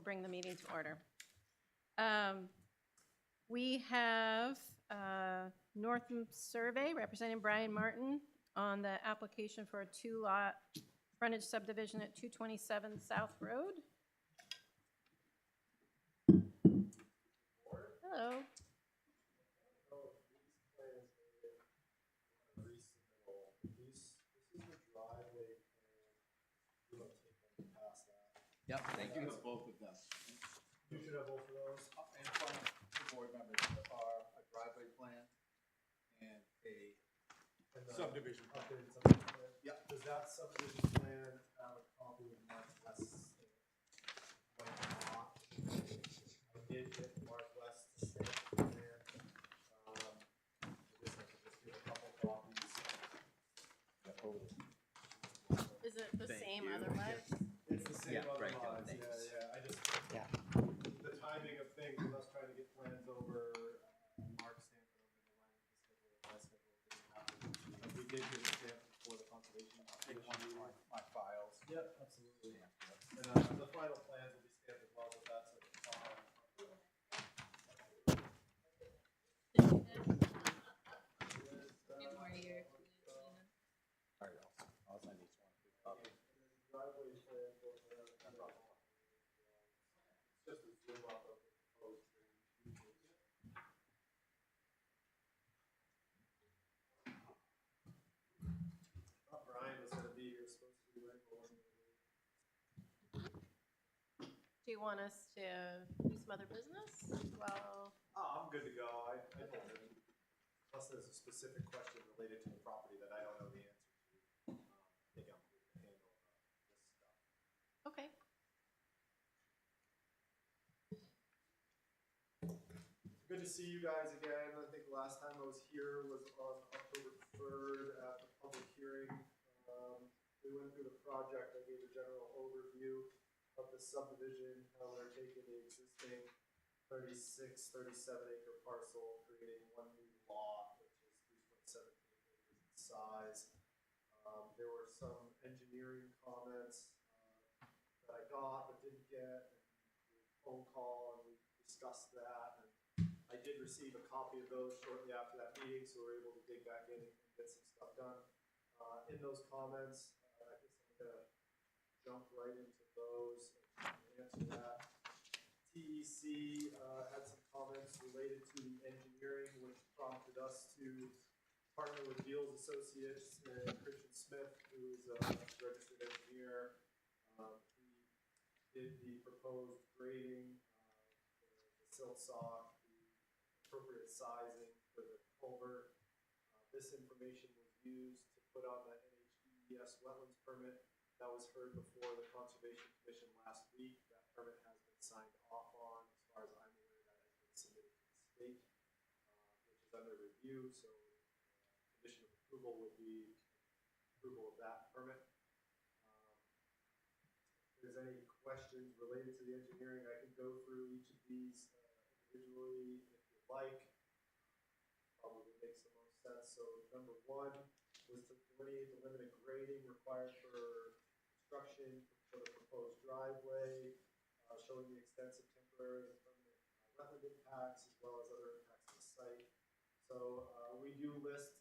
bring the meeting to order. We have Northam Survey representing Brian Martin on the application for a 2-lot frontage subdivision at 227 South Road. Hello. Yep, thank you. Both of them. You should have both of those. In front of the board members are a driveway plan and a subdivision plan. Updated subdivision plan. Yep. Does that subdivision plan have a copy of Mark West's stamp? Might not. I did get Mark West to stamp the plan. I just have to just give a couple copies. Is it the Thank same you. otherwise? It's the same Yeah, right, otherwise. thanks. Yeah. I just, the timing of things, with us trying to get plans over, Mark stamped it over the line, my schedule didn't happen. But we did get a stamp for the conservation. I'll take one of my files. Yep, absolutely. Yeah. And the final plans will be stamped as well, but that's at the time. More here. All right, I'll send each one. Driveway plan for the, it's just a zoom up of the proposed drainage. Thought Brian was gonna be here, supposed to be right for him. Do you want us to do some other business? Well, Oh, I'm good to go. I told him, unless there's a specific question related to the property that I don't know the answer to, I think I'm good to handle this stuff. okay. Good to see you guys again. I think the last time I was here was on October 3rd at the public hearing. We went through the project. I gave a general overview of the subdivision, how we're taking the existing 36, 37 acre parcel, creating one new lot, which is 3.17 acres in size. There were some engineering comments that I got but didn't get, and phone call, and we discussed that. And I did receive a copy of those shortly after that meeting, so we were able to dig back in and get some stuff done. In those comments, I guess I'm gonna jump right into those and answer that. TEC had some comments related to the engineering, which prompted us to partner with Beals Associates and Christian Smith, who is a registered engineer. He did the proposed grading, the silt sock, the appropriate sizing for the culvert. This information was used to put on the NHDES wetlands permit that was heard before the Conservation Commission last week. That permit has been signed off on. As far as I'm aware, that has been submitted to the state, which is under review. So condition of approval would be approval of that permit. If there's any questions related to the engineering, I can go through each of these individually if you'd like. Probably makes the most sense. So number one was to delineate the limit of grading required for construction for the proposed driveway, showing the extensive temporary and permanent wetland impacts as well as other impacts on the site. So we do list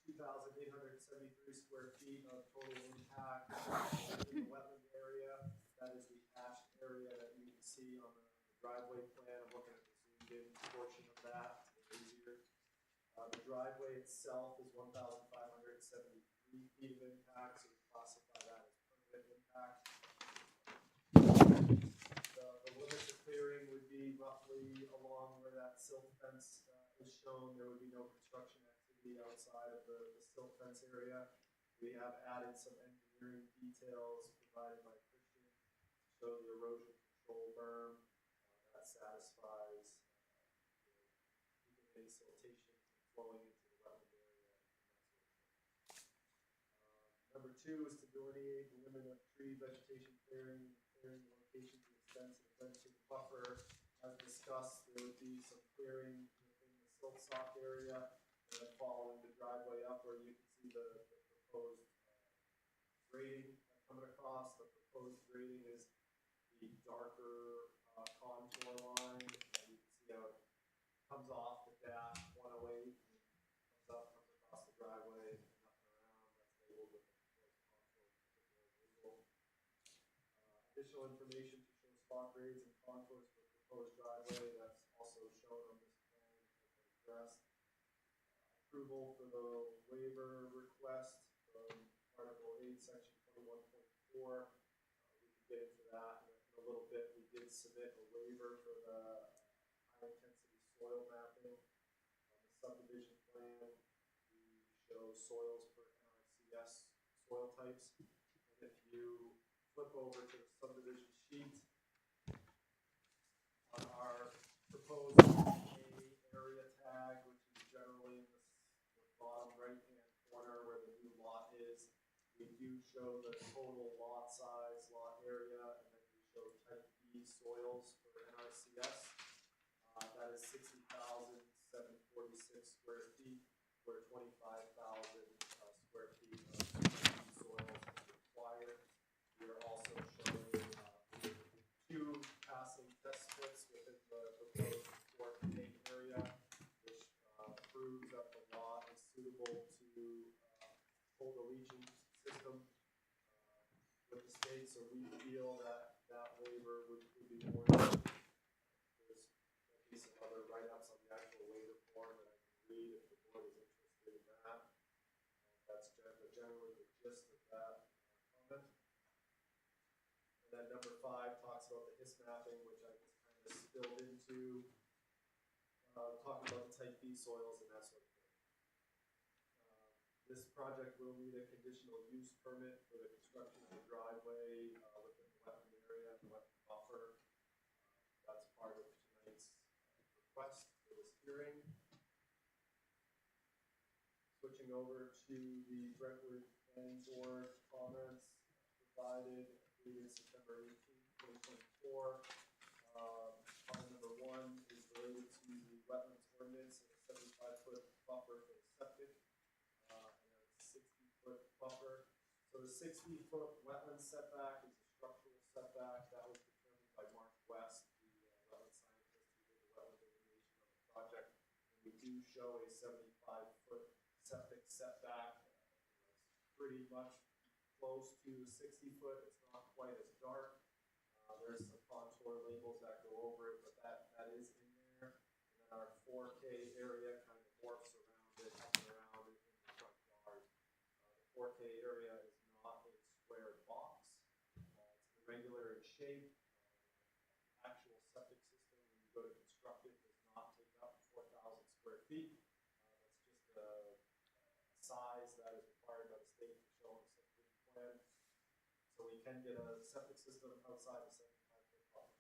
2,873 square feet of total impact in the wetland area. That is the hatched area that you can see on the driveway plan. I'm looking at the zoomed in portion of that. It's easier. The driveway itself is 1,573 feet of impact, so we classify that as permanent impact. The limits of clearing would be roughly along where that silt fence is shown. There would be no construction activity outside of the silt fence area. We have added some engineering details provided by Christian to show the erosion control berm that satisfies keeping any siltation flowing into the wetland area and that sort of thing. Number two is to delineate the limit of tree vegetation clearing locations and extents of vegetative buffer. As discussed, there would be some clearing within the silt sock area, and then following the driveway up where you can see the proposed grading coming across. The proposed grading is the darker Additional information to show spot grades and contours for proposed driveway, that's also shown on this plan as addressed. Approval for the waiver request from Article 8, Section 21.4. We can get into that in a little bit. We did submit a waiver for the high-intensity soil mapping on the subdivision plan. We show soils per NRCS soil types. And if you flip over to the subdivision sheet, on our proposed area tag, which is generally in the bottom right-hand corner where the new lot is, we do show the total lot size, lot area, and then we show type B soils for NRCS. That is 60,746 square feet, where 25,000 square feet of soils is required. We are also showing 2 passing test pits within the proposed 4K area, which proves that the lot is suitable to hold a leaching system with the state. So we feel that that waiver would be more than. There's maybe some other write-ups on the actual waiver form that I can read if the board is interested in that. That's generally the gist of that comment. And then number 5 talks about the HIS mapping, which I just kind of spilled into talking about the type B soils and that sort of thing. This project will need a conditional use permit for the construction of the driveway within the wetland area and the wetland buffer. That's part of tonight's request for this hearing. Switching over to the Brentwood Planning Board comments provided dated September 18th, 2024. Comment number 1 is related to the wetlands ordinance and a 75-foot buffer for the septic and a 60-foot buffer. So the 60-foot wetland setback is a structural setback that was determined by Mark West, the wetland scientist who did the wetland delineation on the project. And we do show a 75-foot septic setback. It's pretty much close to 60-foot. It's not quite as dark. There's some contour labels that go over it, but that is in there. And then our 4K area kind of morphs around it, up and around it in the front yard. The 4K area is not a square box. It's irregular in shape. Actual septic system, when you go to construct it, does not take up 4,000 square feet. That's just a size that is required by the state to show on the subdivision plan. So we can get a septic system outside the 75-foot buffer.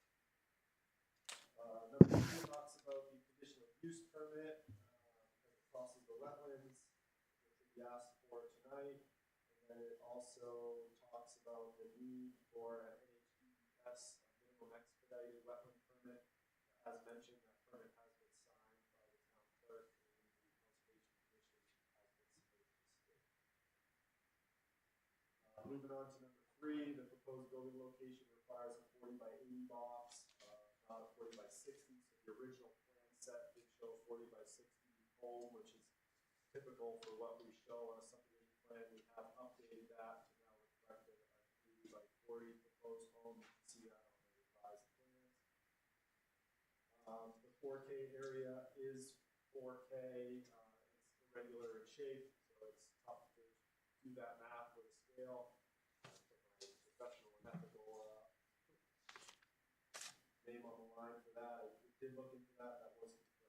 Number 2 talks about the conditional use permit because it crosses the wetlands, which we asked for tonight. And then it also talks about the need for an NHDES, minimum expedited wetland permit. As mentioned, that permit has been signed by the town clerk and the Conservation Commission has been submitted to the state. Moving on to number 3, the proposed building location requires a 40 by 80 box, not a 40 by 60. So the original plan set did show 40 by 60 home, which is typical for what we show on a subdivision plan. We have updated that to now reflect a 30 by 40 proposed home. You can see that on the revised plans. The 4K area is 4K. It's irregular in shape, so it's tough to do that math with a scale. Put my professional and ethical name on the line for that. I did look into that. That was confirmed.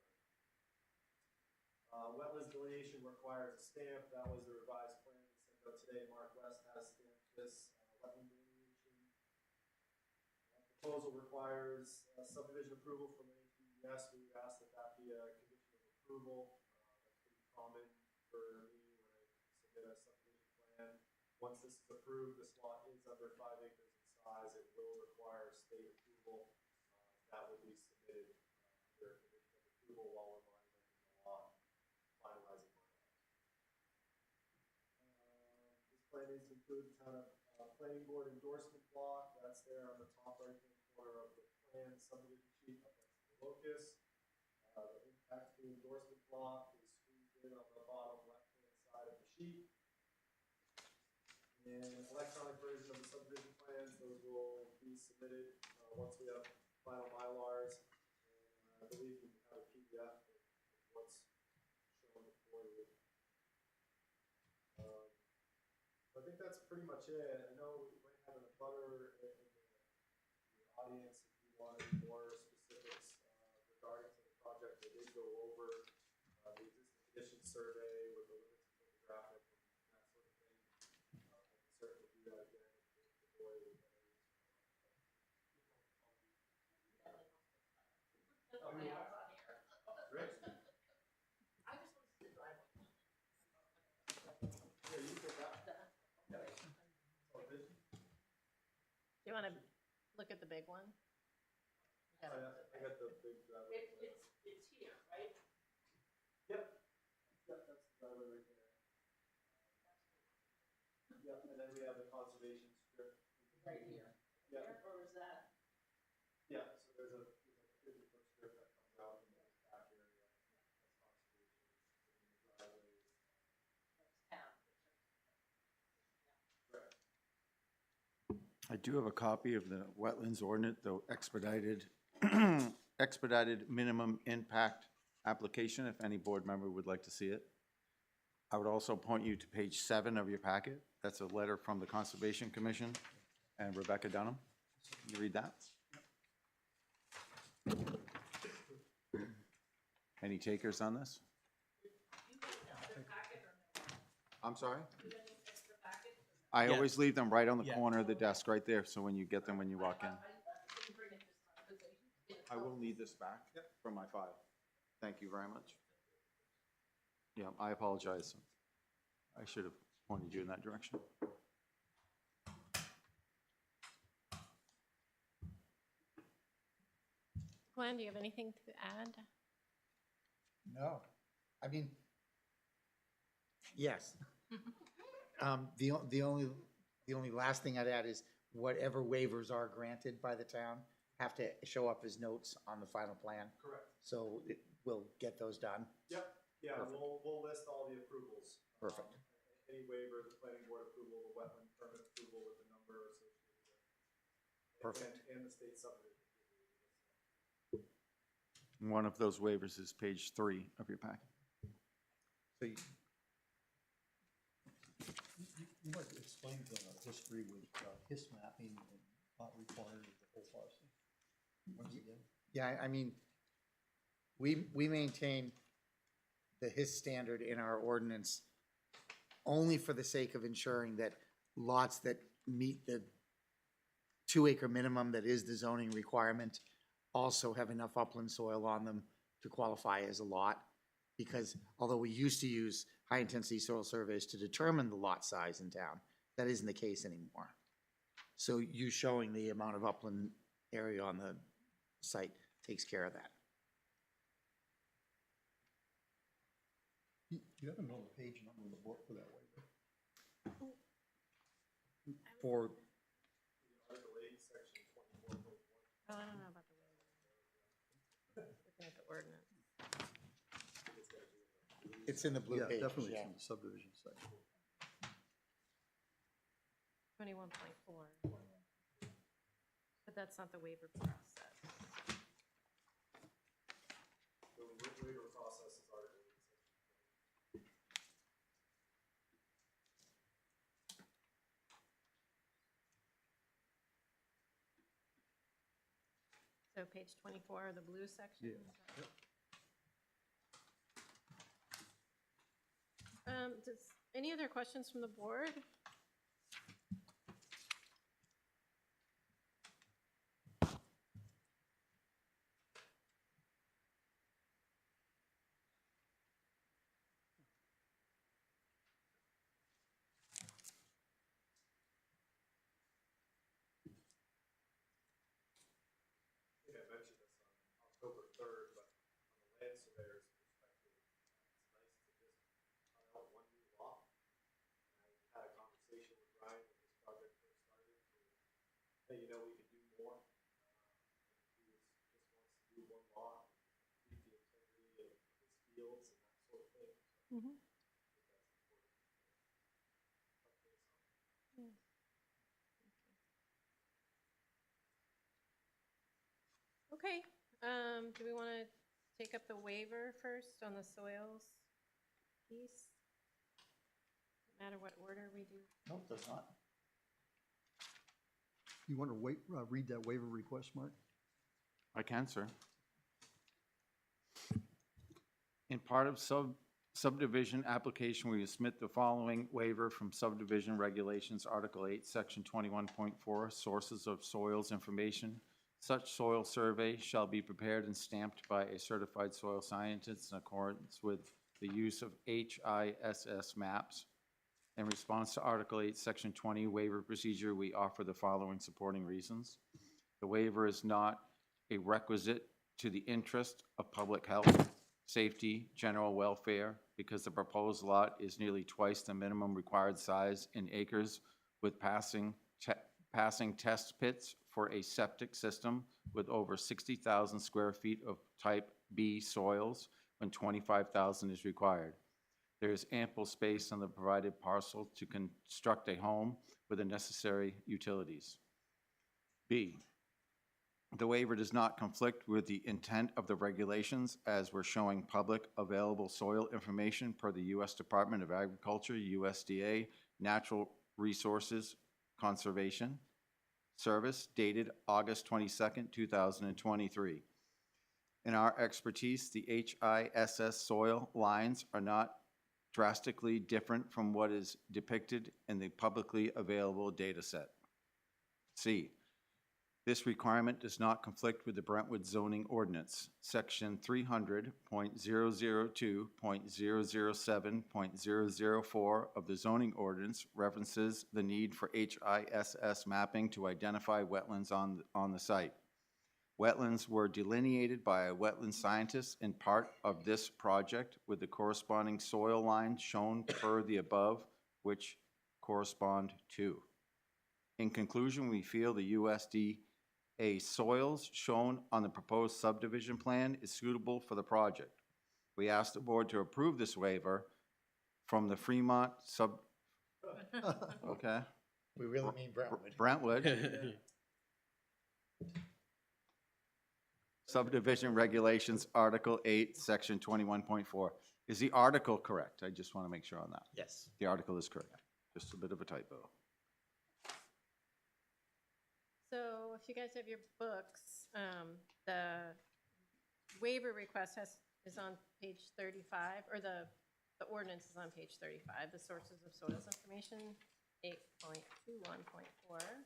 Wetlands delineation requires a stamp. That was the revised plan we sent out today. Mark West has stamped this wetland delineation. Proposal requires subdivision approval from NHDES. We would ask that that be a condition of approval. That's pretty common for me when I submit a subdivision plan. Once this is approved, this lot is under 5 acres in size. It will require state approval. That will be submitted under condition of approval while we're monumenting the lot, finalizing my lot. This plan needs to include the town of planning board endorsement block. That's there on the top right-hand corner of the plan subdivision sheet up next to the locus. The impact fee endorsement block is squeezed in on the bottom left-hand side of the sheet. And electronic version of the subdivision plans, those will be submitted, once we have final Mylars. And I believe you have a PDF of what's shown before you. I think that's pretty much it. I know we might have a butter in the audience if you wanted more specifics regarding to the project. They did go over the existing condition survey with the limits of topographic and that sort of thing. I can certainly do that again if the board would better. Great. Yeah, you take that. Oh, good. Do you want to look at the big one? I got the big driveway. It's here, right? Yep. Yep, that's the driveway right there. Yep, and then we have the conservation strip. Right here. Yeah, Or is that? yeah, so there's a 50-foot strip that comes out in the back area. That's conservation, Town. driveways. Correct. I do have a copy of the wetlands ordinance, the expedited, expedited minimum impact application, if any board member would like to see it. I would also point you to page 7 of your packet. That's a letter from the Conservation Commission and Rebecca Dunham. Can you read that? Any takers on this? I'm sorry? I always leave them right on the corner of the desk, right there, so when you get them when you walk in. I will need this back from my file. Thank you very much. Yeah, I apologize. I should have pointed you in that direction. Glenn, do you have anything to add? No, I mean, yes. The only last thing I'd add is whatever waivers are granted by the town have to show up as notes on the final plan. Correct. So we'll get those done. Yep, yeah, Perfect. we'll list all the approvals. Perfect. Any waiver, the planning board approval, the wetland permit approval with the number associated with it. Perfect. And the state subdivision. One of those waivers is page 3 of your packet. So You might explain the history with HIS mapping and not required of the whole parcel. Once again, yeah, I mean, we maintain the HIS standard in our ordinance only for the sake of ensuring that lots that meet the 2-acre minimum that is the zoning requirement also have enough upland soil on them to qualify as a lot. Because although we used to use high-intensity soil surveys to determine the lot size in town, that isn't the case anymore. So you showing the amount of upland area on the site takes care of that. you have another page number in the book for that waiver. For, Article 8, section 24.1. Oh, I don't know about the waiver. Looking at the ordinance. it's in the blue page. Yeah, definitely yeah. from the subdivision section. 21.4. But that's not the waiver process. The waiver process is Article 8, section 20. So page 24, the blue section? Yeah. Any other questions from the board? I think I mentioned this on October 3rd, but from the land surveyor's perspective, it's nice to just cut out one new lot. And I had a conversation with Ryan when this project first started, to, hey, you know, we could do more. He just wants to do one lot, and keep the integrity of his fields and that sort of thing. So Mhm. I think that's important. Touch base on. Yes. Okay, do we want to take up the waiver first on the soils piece? No matter what order we do. Nope, that's not. You want to read that waiver request, Mark? I can, sir. In part of subdivision application, we submit the following waiver from subdivision regulations, Article 8, Section 21.4, sources of soils information. Such soil survey shall be prepared and stamped by a certified soil scientist in accordance with the use of HISS maps. In response to Article 8, Section 20 waiver procedure, we offer the following supporting reasons. The waiver is not a requisite to the interest of public health, safety, general welfare, because the proposed lot is nearly twice the minimum required size in acres with passing test pits for a septic system with over 60,000 square feet of type B soils when 25,000 is required. There is ample space on the provided parcel to construct a home with the necessary utilities. B, the waiver does not conflict with the intent of the regulations as we're showing public available soil information per the U.S. Department of Agriculture, USDA, Natural Resources Conservation Service dated August 22nd, 2023. In our expertise, the HISS soil lines are not drastically different from what is depicted in the publicly available data set. C, this requirement does not conflict with the Brentwood zoning ordinance. Section 300.002.007.004 of the zoning ordinance references the need for HISS mapping to identify wetlands on the site. Wetlands were delineated by a wetland scientist in part of this project with the corresponding soil lines shown per the above, which correspond to. In conclusion, we feel the USDA soils shown on the proposed subdivision plan is suitable for the project. We ask the board to approve this waiver from the Fremont okay, We really mean Brentwood. Brentwood subdivision regulations, Article 8, Section 21.4. Is the article correct? I just want to make sure on that. Yes. The article is correct. Just a bit of a typo. So if you guys have your books, the waiver request is on page 35, or the ordinance is on page 35, the sources of soils information, 8.21.4.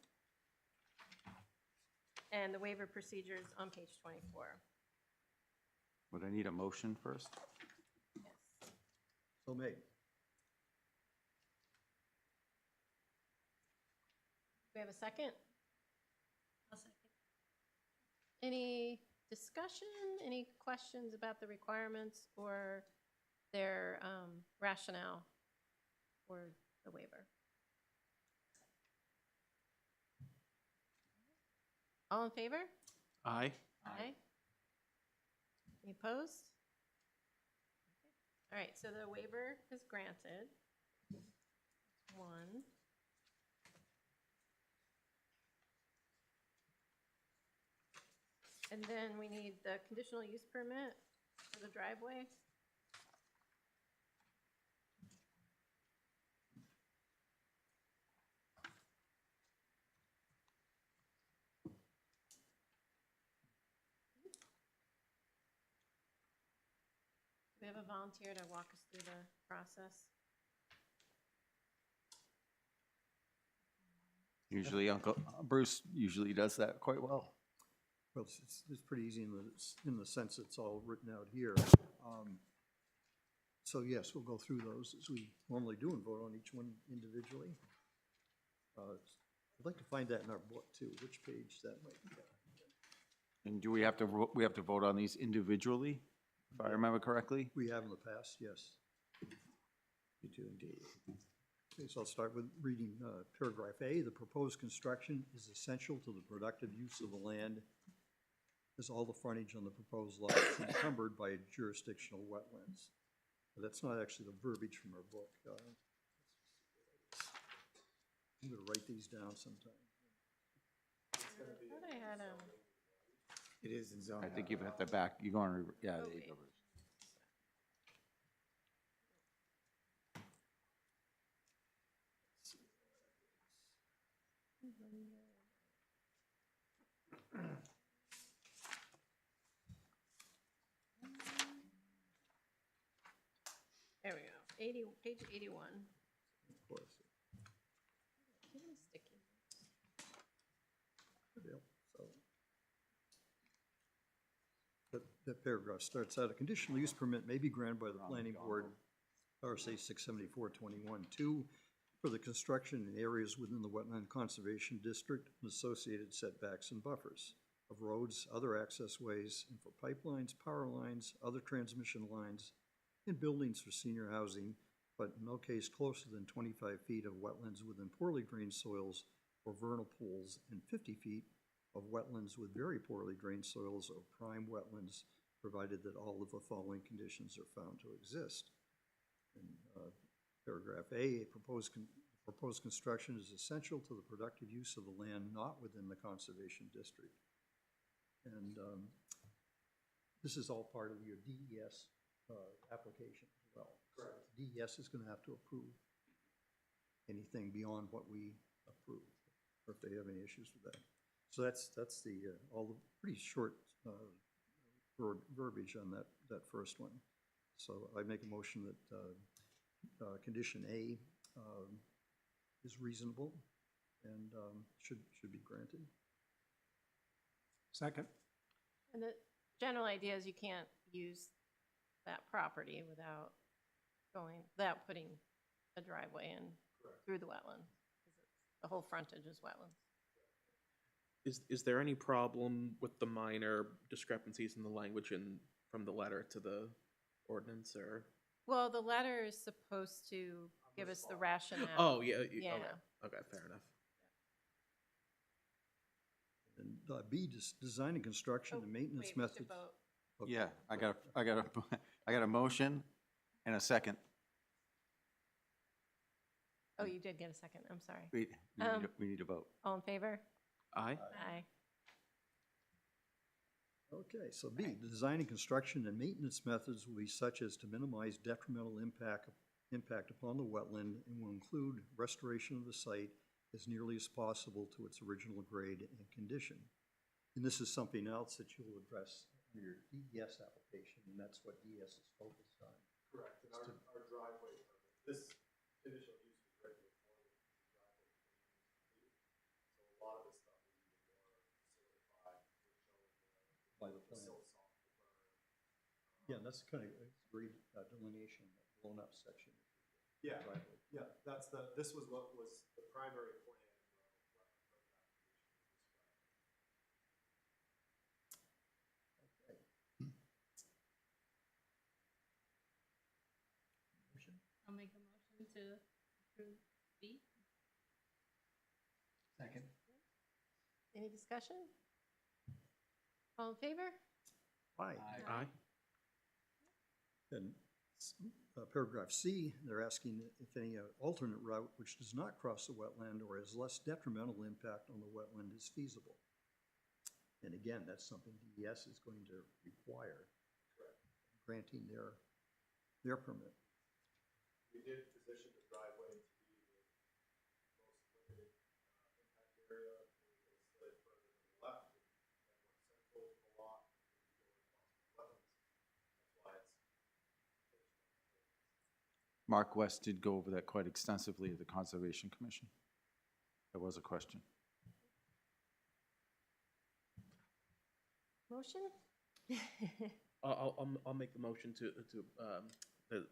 And the waiver procedures on page 24. Would I need a motion first? Yes. So made. Do we have a second? I'll second. Any discussion, any questions about the requirements or their rationale for the waiver? All in favor? Aye. Aye. Any opposed? All right, so the waiver is granted. One. And then we need the conditional use permit for the driveway. We have a volunteer to walk us through the process. Usually Uncle Bruce usually does that quite well. Well, it's pretty easy in the sense it's all written out here. So yes, we'll go through those as we normally do and vote on each one individually. I'd like to find that in our book too, which page that might be. And do we have to vote on these individually, if I remember correctly? We have in the past, yes. You do indeed. Okay, so I'll start with reading paragraph A. The proposed construction is essential to the productive use of the land as all the frontage on the proposed lot is encumbered by jurisdictional wetlands. But that's not actually the verbiage from our book. I'm gonna write these down sometime. I thought I had It is in zone. I think you've hit the back, you're going, yeah, Oh, there you wait. go. There we go. 80, page 81. Of course. Give me sticky. Yep, so. That paragraph starts out, a conditional use permit may be granted by the planning board, RSA 674-21-2, for the construction in areas within the wetland conservation district and associated setbacks and buffers of roads, other access ways, and for pipelines, power lines, other transmission lines, and buildings for senior housing, but in no case closer than 25 feet of wetlands within poorly drained soils or vernal pools, and 50 feet of wetlands with very poorly drained soils or prime wetlands, provided that all of the following conditions are found to exist. In paragraph A, proposed construction is essential to the productive use of the land not within the conservation district. And this is all part of your DES application as well. Correct. So DES is going to have to approve anything beyond what we approve, or if they have any issues with that. So that's the all the pretty short verbiage on that first one. So I make a motion that condition A is reasonable and should be granted. Second. And the general idea is you can't use that property without putting a driveway in through the wetland. The whole frontage is wetlands. Is there any problem with the minor discrepancies in the language from the letter to the ordinance, or? Well, the letter is supposed to give us the rationale. Oh, yeah. Yeah. Okay, fair enough. And B, design and construction and maintenance Wait, we should methods. vote. Yeah, I got a motion and a second. Oh, you did get a second. I'm sorry. We need a vote. All in favor? Aye. Aye. Okay, so B, the design and construction and maintenance methods will be such as to minimize detrimental impact upon the wetland and will include restoration of the site as nearly as possible to its original grade and condition. And this is something else that you'll address in your DES application, and that's what DES is focused on. Correct, and our driveway permit, this conditional use was written before the driveway permit was complete. So a lot of this stuff is even more solidified, we're showing By the the plan. silt soft burn. Yeah, that's kind of a great delineation, that blown up section. Yeah, Driveway. yeah, this was what was the primary plan in the wetland permit application. Okay. Motion? I'll make a motion to approve B. Second. Any discussion? All in favor? Aye. Aye. And paragraph C, they're asking if any alternate route which does not cross the wetland or has less detrimental impact on the wetland is feasible. And again, that's something DES is going to require, granting their permit. We did position the driveway to be the most limited impact area. We slid further to the left and more central to the lot. Going across the wetlands. That's why it's Mark West did go over that quite extensively at the Conservation Commission. There was a question. Motion? I'll make the motion to the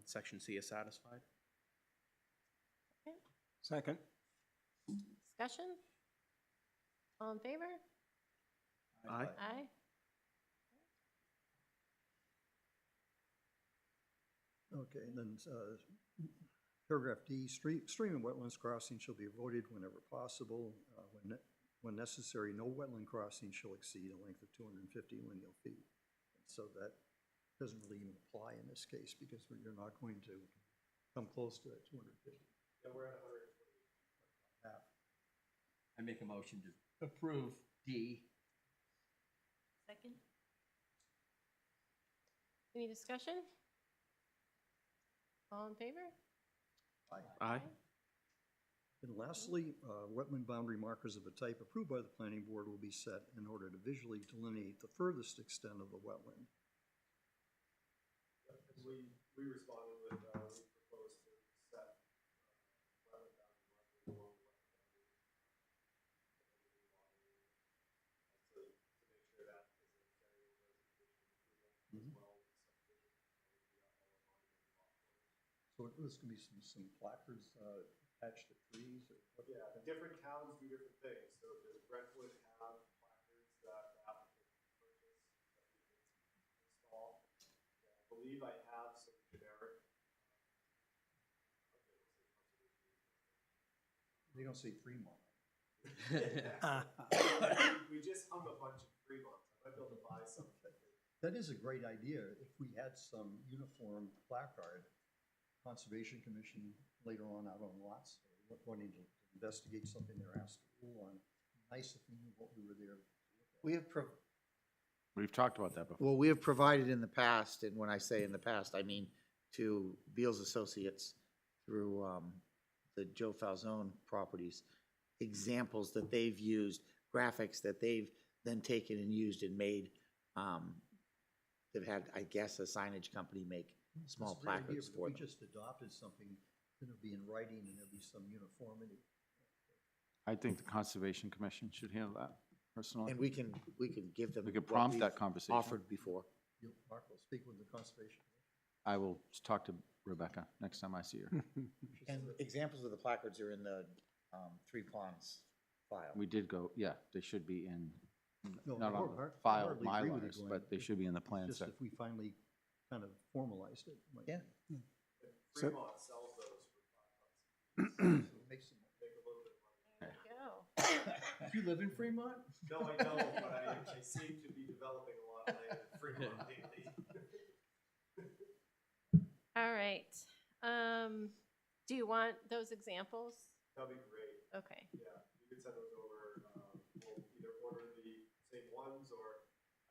section C is satisfied. Second. Discussion? All in favor? Aye. Aye. Okay, and then paragraph D, stream and wetlands crossing shall be avoided whenever possible. When necessary, no wetland crossing shall exceed a length of 250 lineal feet. So that doesn't really even apply in this case because you're not going to come close to that 250. Yeah, we're at 120. Half. I make a motion to approve D. Second. Any discussion? All in favor? Aye. And lastly, wetland boundary markers of a type approved by the planning board will be set in order to visually delineate the furthest extent of the wetland. And we responded with, we proposed to set, wetland boundary markers along the wetland boundary. To make sure that is a carry over as a condition of approval as well. As subdivision, So there's gonna be some placards attached to trees or what? Yeah, different towns do different things. So does Brentwood have placards that the applicant can purchase that we can install? Yeah, I believe I have some generic. They don't say Fremont. We just hung a bunch of Fremonts. I might be able to buy some. That is a great idea. If we had some uniform placard, Conservation Commission later on out on lots, wanting to investigate something they're asked to rule on, nice if we knew what we were there. We have, We've talked about that before. well, we have provided in the past, and when I say in the past, I mean to Beals Associates through the Joe Falzone properties, examples that they've used, graphics that they've then taken and used and made, they've had, I guess, a signage company make small It's a great idea, placards but for if we them. just adopted something, then it'd be in writing and there'd be some uniformity. I think the Conservation Commission should handle that personally. And we can give them. We could what prompt we've that conversation. Offered before. Mark will speak with the Conservation. I will talk to Rebecca next time I see her. And examples of the placards are in the Three Ponds file. We did go, yeah, they should be in, No, not I on the hard- file hardly agree with you, Mylars, Glenn. but they should be in the plan Just set. if we finally kind of formalized it. might- Yeah. Fremont sells those for $5. Make some- Make a little bit of money. There we go. Do you live in Fremont? No, I don't, but I seem to be developing a lot of land in Fremont lately. All right. Do you want those examples? That'd be great. Okay. Yeah, you could send those over. We'll either order the same ones or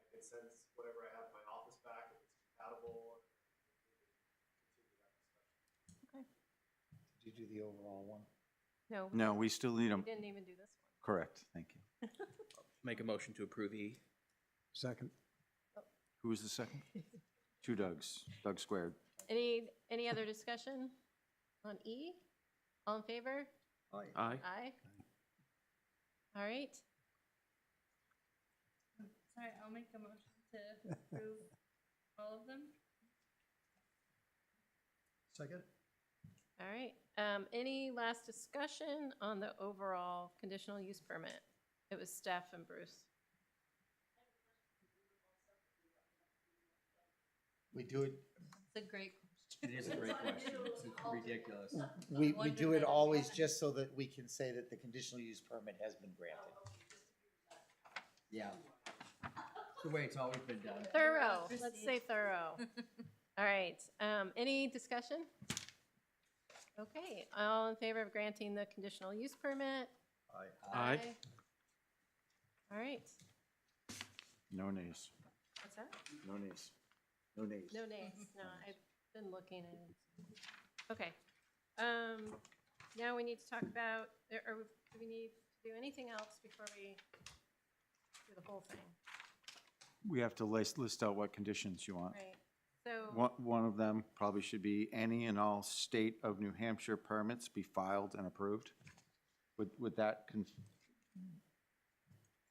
I can send whatever I have in my office back if it's compatible. Did you do the overall one? No. No, we still need We them. didn't even do this one. Correct, thank you. Make a motion to approve E. Second. Who was the second? Two Dougs, Doug squared. Any other discussion on E? All in favor? Aye. Aye. Aye. All right. Sorry, I'll make a motion to approve all of them. Second? All right. Any last discussion on the overall conditional use permit? It was Steph and Bruce. We do it, It's a great It is a great question. It's ridiculous. we do it always just so that we can say that the conditional use permit has been granted. Yeah. It's the way it's always been done. Thorough. Let's say thorough. All right. Any discussion? Okay. All in favor of granting the conditional use permit? Aye. Aye. All right. No nays, What's that? no nays, no nays. No nays. No, I've been looking at it. Okay. Now we need to talk about, or do we need to do anything else before we do the whole thing? We have to list out what conditions you want. Right. So, One of them probably should be any and all state of New Hampshire permits be filed and approved. Would that,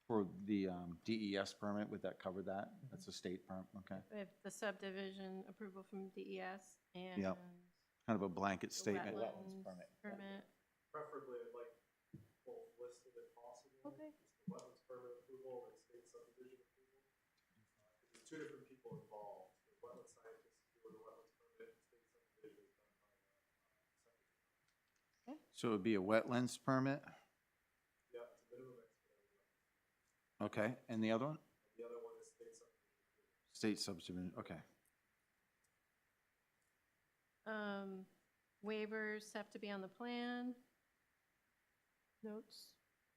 for the DES permit, would that cover that? That's a state permit, okay. we have the subdivision approval from DES and Yep. Kind of a blanket the statement. wetlands permit. permit. Preferably, I'd like both listed if possible. Okay. Just the wetlands permit approval and state subdivision approval. Because there's two different people involved. The wetland scientist is doing the wetlands permit, state subdivision is done by the septic. So it would be a wetlands permit, Yep, it's a minimum expedited. okay, and the other one? The other one is state subdivision approval. State subdivision, okay. Waivers have to be on the plan. Notes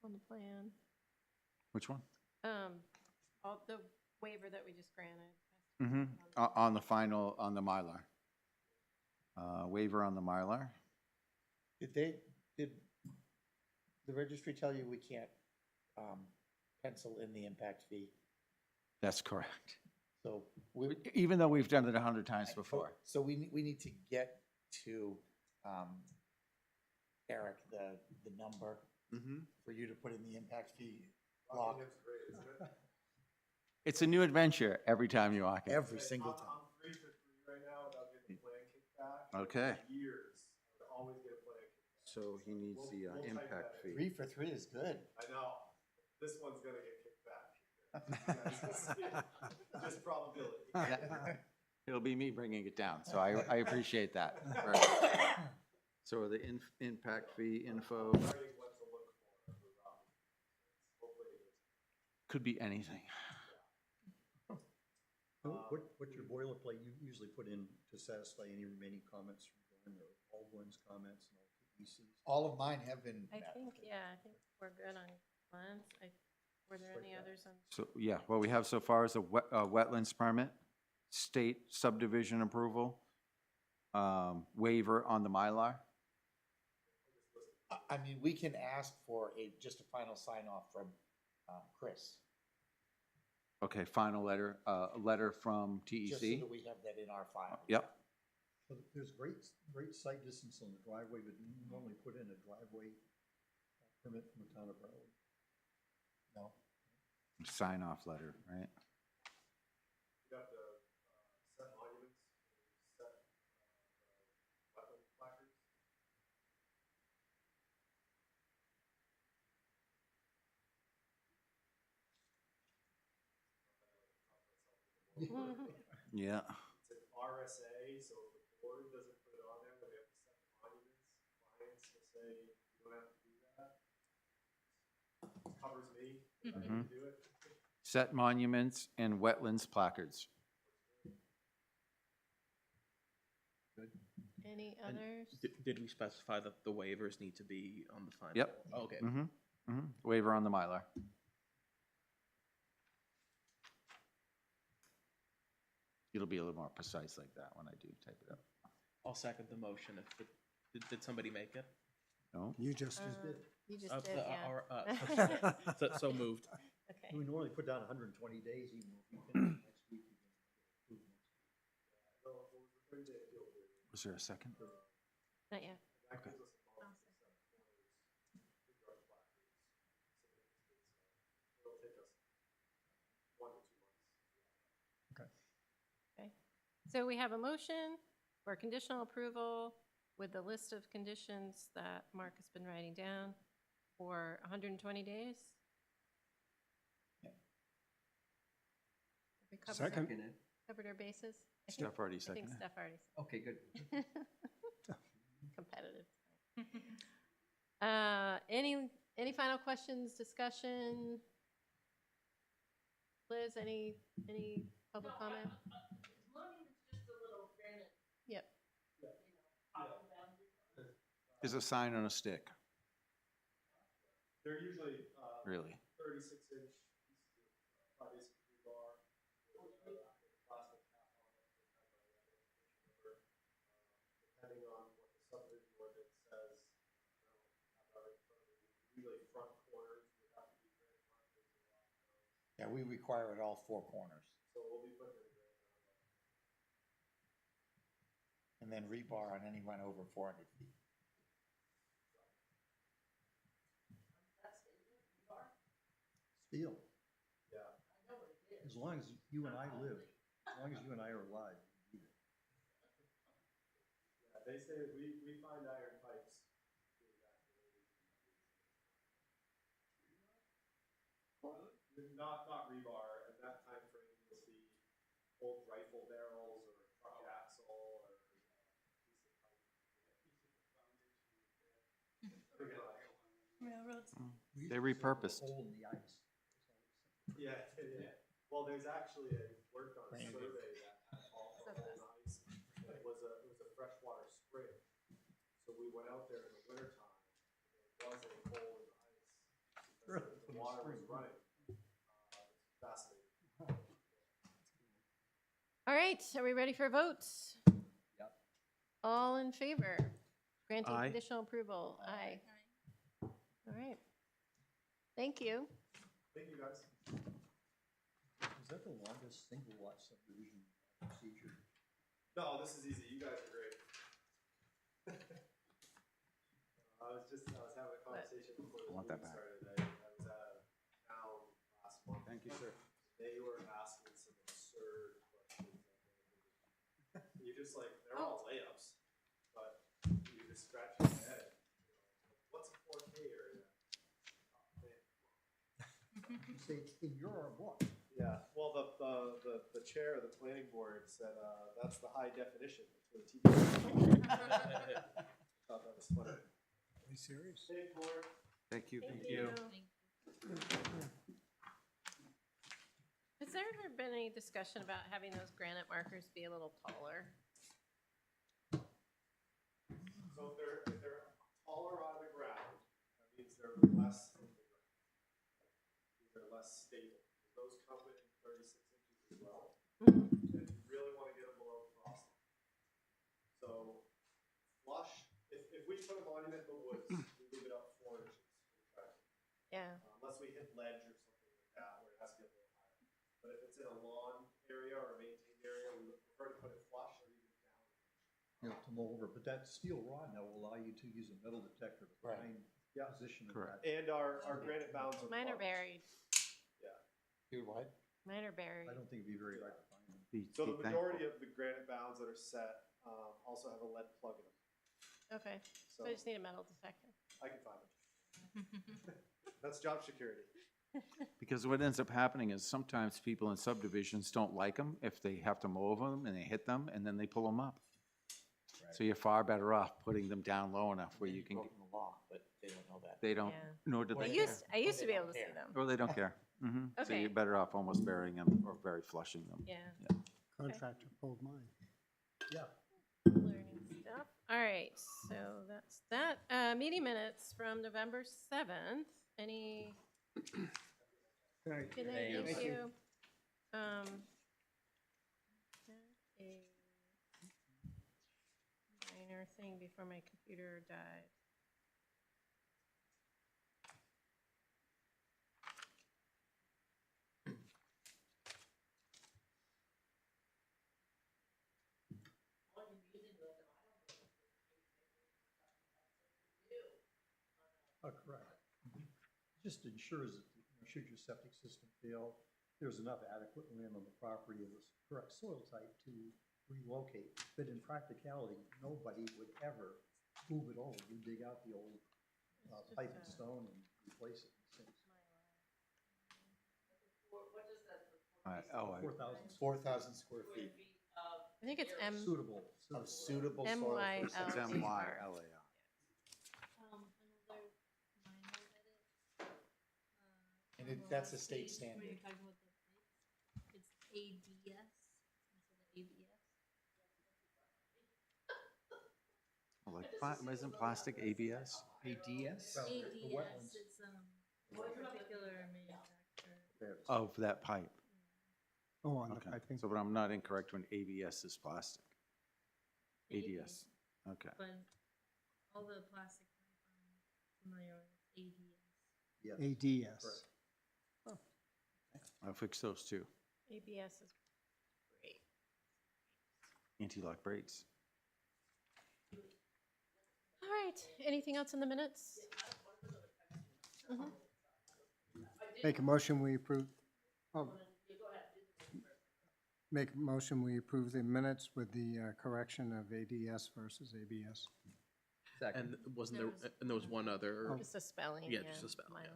on the plan. Which one? All the waiver that we just granted. On the final, on the Mylar. Waiver on the Mylar. Did the registry tell you we can't, pencil in the impact fee? That's correct. So we, Even though we've done it 100 times before. so we need to get to, Eric, the number for you to put in the impact fee block Rockingham's great, isn't it? It's a new adventure every time you walk in. every single time. I'm 3 for 3 right now without getting the plan kicked back. Okay. For years, I would always get a plan kicked back. So he needs the We'll type impact that in. fee. 3 for 3 is good. I know. This one's gonna get kicked back. You guys can see it. Just probability. It'll be me bringing it down, so I appreciate that. So the impact fee info Learning what to look for Rockingham. Hopefully it is. could be anything. What's your boilerplate you usually put in to satisfy any remaining comments from Glenn or all Glenn's comments and all TEC's? All of mine have been I met. think, yeah, I think we're good on plans. Were there any others on? So, yeah, what we have so far is a wetlands permit, state subdivision approval, waiver on the Mylar. I mean, we can ask for just a final sign off from, Chris, Okay, final letter, a letter from just so TEC. that we have that in our file. Yep, So there's great sight distance on the driveway, but you normally put in a driveway permit from the town of Brentwood. No, sign off letter, right? You have to set monuments, set wetland placards. Yeah. It's an RSA, so if the board doesn't put it on there, then we have to set the monuments. Clients will say, you don't have to do that. It covers me, if I need to do it. Set monuments and wetlands placards. Any And others? Did we specify that the waivers need to be on the final? Yep. Oh, okay. Waiver on the Mylar. It'll be a little more precise like that when I do type it up. I'll second the motion. Did somebody make it? No? You just You just Uh, did, the- yeah. So moved. Okay. We normally put down 120 days, even if we finish next week. we can approve next week. So what was the third day appeal period? Was there a second? Not yet. That Okay. gives us a month to set corners, figure out placards, submit it to the state. It'll take us 1 to 2 months. Okay. So we have a motion for conditional approval with the list of conditions that Mark has been writing down for 120 days. Yep. Have we covered Second. covered our bases? I think- Steph already I think seconded. Steph already. Okay, good. Competitive. Any final questions, discussion? Liz, any public comment? Yep. Is a sign on a stick, They're usually really. 36-inch pieces of 5/8 rebar with plastic cap on it. Depending on what the subdivision ordinance says, I don't have that in front of me. Usually front corners would have to be granite markers and a lot of those. yeah, we require it all 4 corners. So we'll be putting in a granite marker. And then rebar on any run over 400 feet. Steel, Yeah. as long as you and I live, as long as you and I are alive. we need it. Yeah, they say we find iron pipes. Not rebar, at that time frame, you'll see old rifle barrels or truck axle or piece of pipe. Railroads. We used They're to say repurposed. Hole in the ice. Yeah, yeah. Well, there's actually a worked on a Rain. survey that had all the whole ice. It was a freshwater spring. So we went out there in the wintertime, there was a hole in the ice. Because the water was running. It's fascinating. All right, are we ready for votes? Yep. All in favor? Granting Aye. conditional approval? Aye. All right. Thank you. Thank you, guys. Is that the longest single lot subdivision procedure? No, this is easy. You guys are great. I was having a conversation before the I want that meeting back. started. I was at a town last month. Thank you, sir. They were asking some absurd questions. You just like, they're all layups, but you just scratch your head. You know, what's a 4K area? Oh, man. You say, in your book. Yeah, well, the chair of the planning board said, that's the high definition for the TV. Thought that was funny. Are you serious? Hey, board. Thank you. Thank you. Has there ever been any discussion about having those granite markers be a little taller? So if they're taller out of the ground, that means they're less in the ground. They're less stable. Those come in 36 inches as well. And you really want to get them below frost line. So flush, if we put a monument in the woods, we leave it up 4 inches. Yeah. Unless we hit ledge or something like that, where it has to get a little higher. But if it's in a lawn area or a maintained area, we would prefer to put it flush or even down. You know, to mow over, but that steel rod now will allow you to use a metal detector to Right. find Yeah. position of Correct. that. And our granite bounds are. Mine are plugged. buried. Do what? Mine are buried. I don't think it'd be very hard to find them. So the majority of the granite bounds that are set also have a lead plug in them. Okay, So so I just need a metal detector. I can find them. That's job security. Because what ends up happening is sometimes people in subdivisions don't like them if they have to mow over them and they hit them and then they pull them up. So you're far better off putting them down low enough where you can, Broken the law, but they don't know that. they don't, Yeah. nor do I they care. used to be able to see them. Or they don't care. So Okay. you're better off almost burying them or very flushing them. Yeah. Contractor pulled mine. Yeah. Learning stuff. All right, so that's that. Meeting minutes from November 7th. Any? Good night, thank you. Had a minor thing before my computer died. Oh, correct. Just ensures that, you know, should your septic system fail, there's enough adequate land on the property of the correct soil type to relocate. But in practicality, nobody would ever move it over. You dig out the old It's pipe just and stone and replace it. Oh, 4,000 4,000 square feet I think it's M. suitable. of suitable soil. for MYL. it's septic. MYLAR. Another minor edit. And on it- the that's a last state page where standard. you're talking about the pipes. It's ADS instead of ABS. Like, isn't plastic ABS? ADS? Well, the ADS, wetlands. it's a particular manufacturer. Oh, for that pipe. Oh, on the Okay. piping. So, but I'm not incorrect when ABS is plastic. ADS, okay. But all the plastic pipe I'm familiar with, ADS. Yes. ADS. Correct. I'll fix those too. ABS is great. Anti-lock brakes. All right, anything else in the minutes? Mhm. Make a motion, we approve. Oh. Make a motion, we approve the minutes with the correction of ADS versus ABS. And wasn't There there, and there was one other, Just a spelling. Yeah, just a spelling, yeah.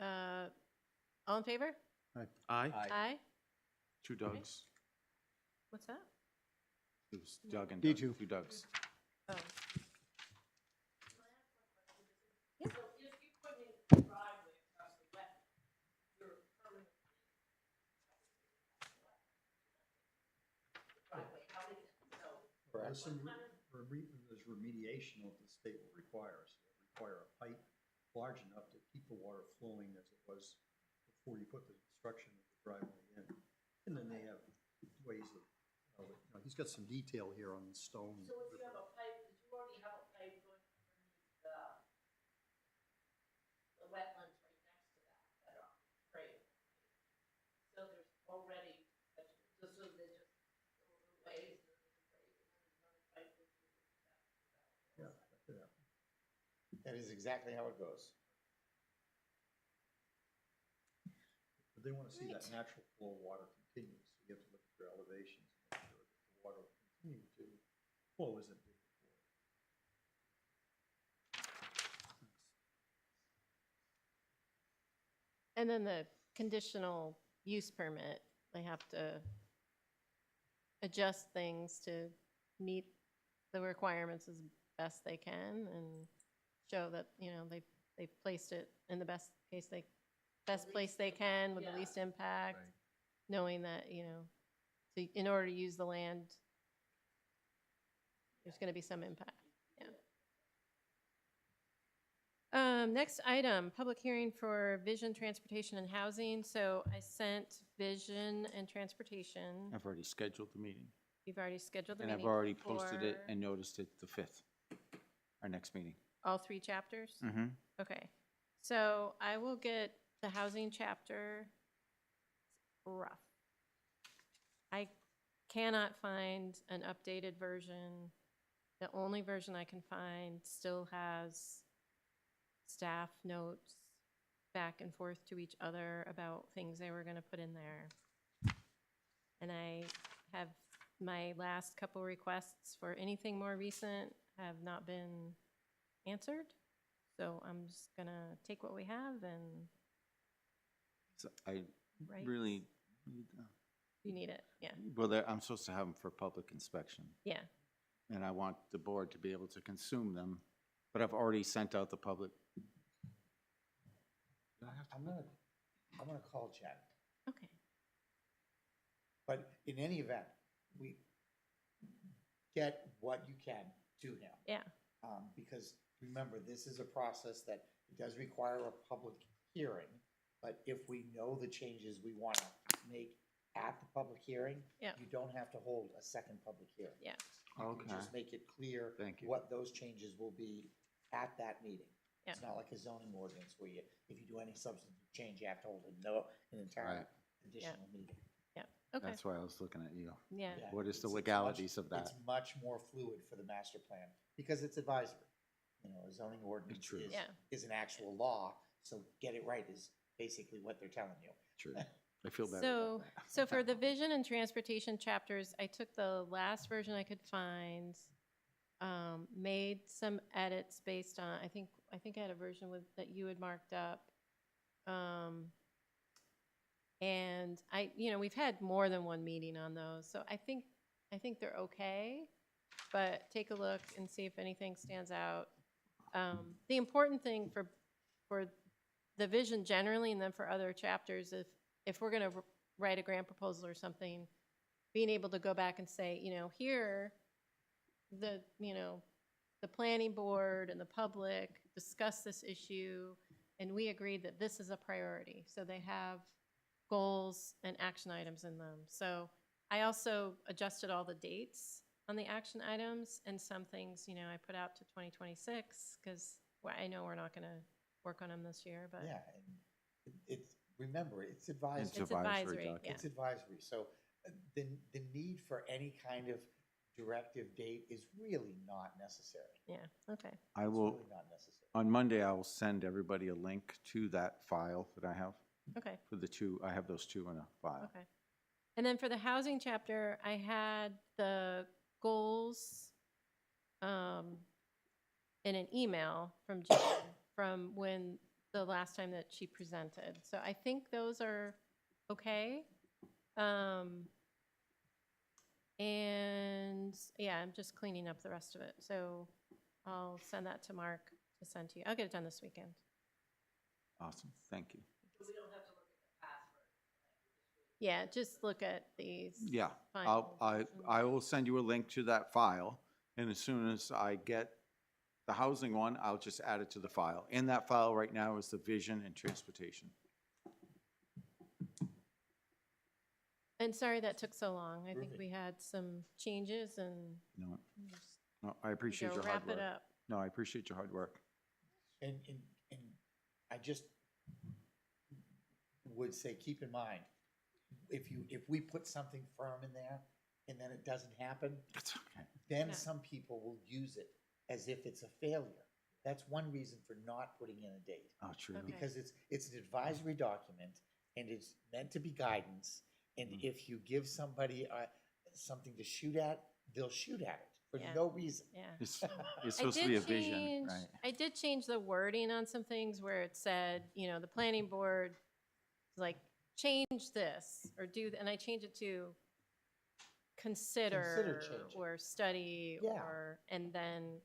Mylar. Yep. All in favor? aye? Aye. Two Dougs. What's that? It was Doug and Me Doug. too. Two Dougs. Oh. There's some, there's remediation that the state will require. So they require a pipe large enough to keep the water flowing as it was before you put the construction of the driveway in. And then they have he's got some detail here on the stone. So if you have a pipe, because you already have a pipe going underneath the wetlands right next to that are great. So there's already, so they just overlays and then there's a grate and then there's another pipe goes through that. Yeah, that could happen. That is exactly how it goes. But they want to see that natural flow of water continues, so you have to look at your elevations and make sure that the water will continue to flow as it did before. And then the conditional use permit, they have to adjust things to meet the requirements as best they can and show that, you know, they've placed it in the best place they can with the least impact, knowing that, you know, so in order to use the land, there's gonna be some impact, yeah. Next item, public hearing for Vision, Transportation, and Housing. So I sent Vision and Transportation. I've already scheduled the meeting. You've already scheduled the And meeting. I've already posted it for and noticed it the 5th, our next meeting. all 3 chapters? Mm-hmm. Okay, so I will get the housing chapter. It's rough. I cannot find an updated version. The only version I can find still has staff notes back and forth to each other about things they were gonna put in there. And I have, my last couple requests for anything more recent have not been answered. So I'm just gonna take what we have and So I write. really, You need it, yeah, well, I'm supposed to have them for public inspection. yeah. And I want the board to be able to consume them, but I've already sent out the public. I'm gonna call Chad. Okay, But in any event, we get what you can to him. yeah, Because remember, this is a process that does require a public hearing. But if we know the changes we want to make at the public hearing, Yeah. you don't have to hold a second public hearing. yeah, You can Okay. just make it clear Thank you. what those changes will be at that meeting. Yeah. It's not like a zoning ordinance where you, if you do any substantive change, you have to hold an entire Right. additional meeting. okay, That's why I was looking at you. yeah, Yeah. What is the It's much- legalities of that? It's much more fluid for the master plan because it's advisory. You know, a zoning ordinance True. is, Yeah. is an actual law, so get it right is basically what they're telling you. True. I feel better So, about that. so for the vision and transportation chapters, I took the last version I could find, made some edits based on, I think I had a version that you had marked up. And we've had more than one meeting on those, so I think they're okay, but take a look and see if anything stands out. The important thing for the vision generally, and then for other chapters, if we're gonna write a grant proposal or something, being able to go back and say, here, the planning board and the public discuss this issue, and we agreed that this is a priority, so they have goals and action items in them. So I also adjusted all the dates on the action items, and some things, I put out to 2026, because I know we're not gonna work on them this year, but. Yeah, and remember, it's advisory. It's It's advisory advisory, document. yeah. It's advisory, so the need for any kind of directive date is really not necessary. Yeah, okay, I It's will, really not necessary. on Monday, I will send everybody a link to that file that I have okay, for the two, I have those two in a file. okay. And then for the housing chapter, I had the goals in an email from Jen from when the last time that she presented. So I think those are okay. And yeah, I'm just cleaning up the rest of it. So I'll send that to Mark to send to you. I'll get it done this weekend. Awesome, thank you. Yeah, just look at these. Yeah, final I will send you a link to that file, and as soon as I get the housing one, I'll just add it to the file. In that file right now is the vision and transportation. And sorry that took so long. I think Groovy. we had some changes and No, just no, I appreciate go your hard wrap it work. up. No, I appreciate your hard work. And I just would say, keep in mind, if we put something firm in there and then it doesn't happen, It's okay. then Yeah. some people will use it as if it's a failure. That's one reason for not putting in a date. Oh, true. Okay. Because it's an advisory document and it's meant to be guidance. And Mhm. if you give somebody something to shoot at, they'll shoot at it for Yeah. no reason. Yeah. It's supposed to be a vision, right? I did change the wording on some things where it said, the planning board, like, change this or do, and I changed it to consider changing. or study Yeah. or, and then,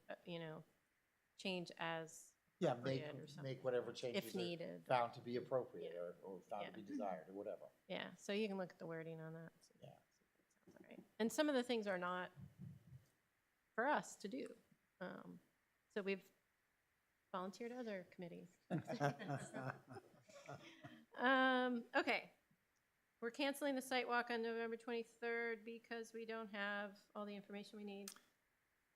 change as Yeah, appropriate or something. make whatever changes If are needed. found to be appropriate Yeah. or found to Yeah. be desired or whatever. Yeah, so you can look at the wording on that. See Yeah. if that sounds all right. And some of the things are not for us to do. So we've volunteered other committees. Okay. We're canceling the site walk on November 23rd because we don't have all the information we need.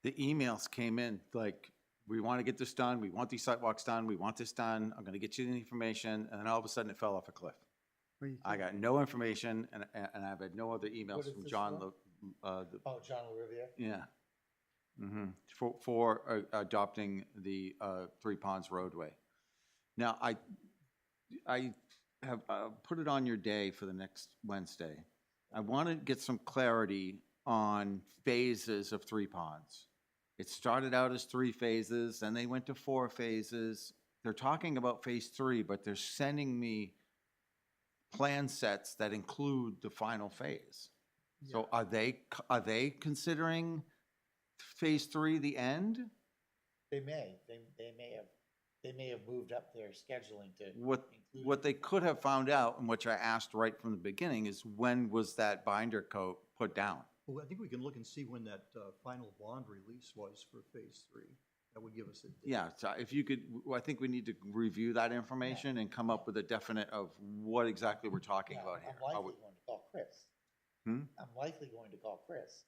The emails came in, like, we want to get this done, we want these sidewalks done, we want this done, I'm gonna get you the information, and then all of a sudden it fell off a cliff. I got no information, and I've had no other What emails is from this John, for? the Oh, John LaRiviere? yeah. For adopting the Three Ponds roadway. Now, I have put it on your day for the next Wednesday. I want to get some clarity on phases of Three Ponds. It started out as 3 phases, then they went to 4 phases. They're talking about phase 3, but they're sending me plan sets that include the final phase. So are they considering phase 3 the end? They may have moved up their scheduling to What include. they could have found out, and which I asked right from the beginning, is when was that binder coat put down? Well, I think we can look and see when that final bond release was for phase 3. That would give us a date. Yeah, so if you could, I think we need to review that information and come up with a definite of what exactly we're talking Yeah, about here. I'm likely going to call Chris. Hmm? I'm likely going to call Chris.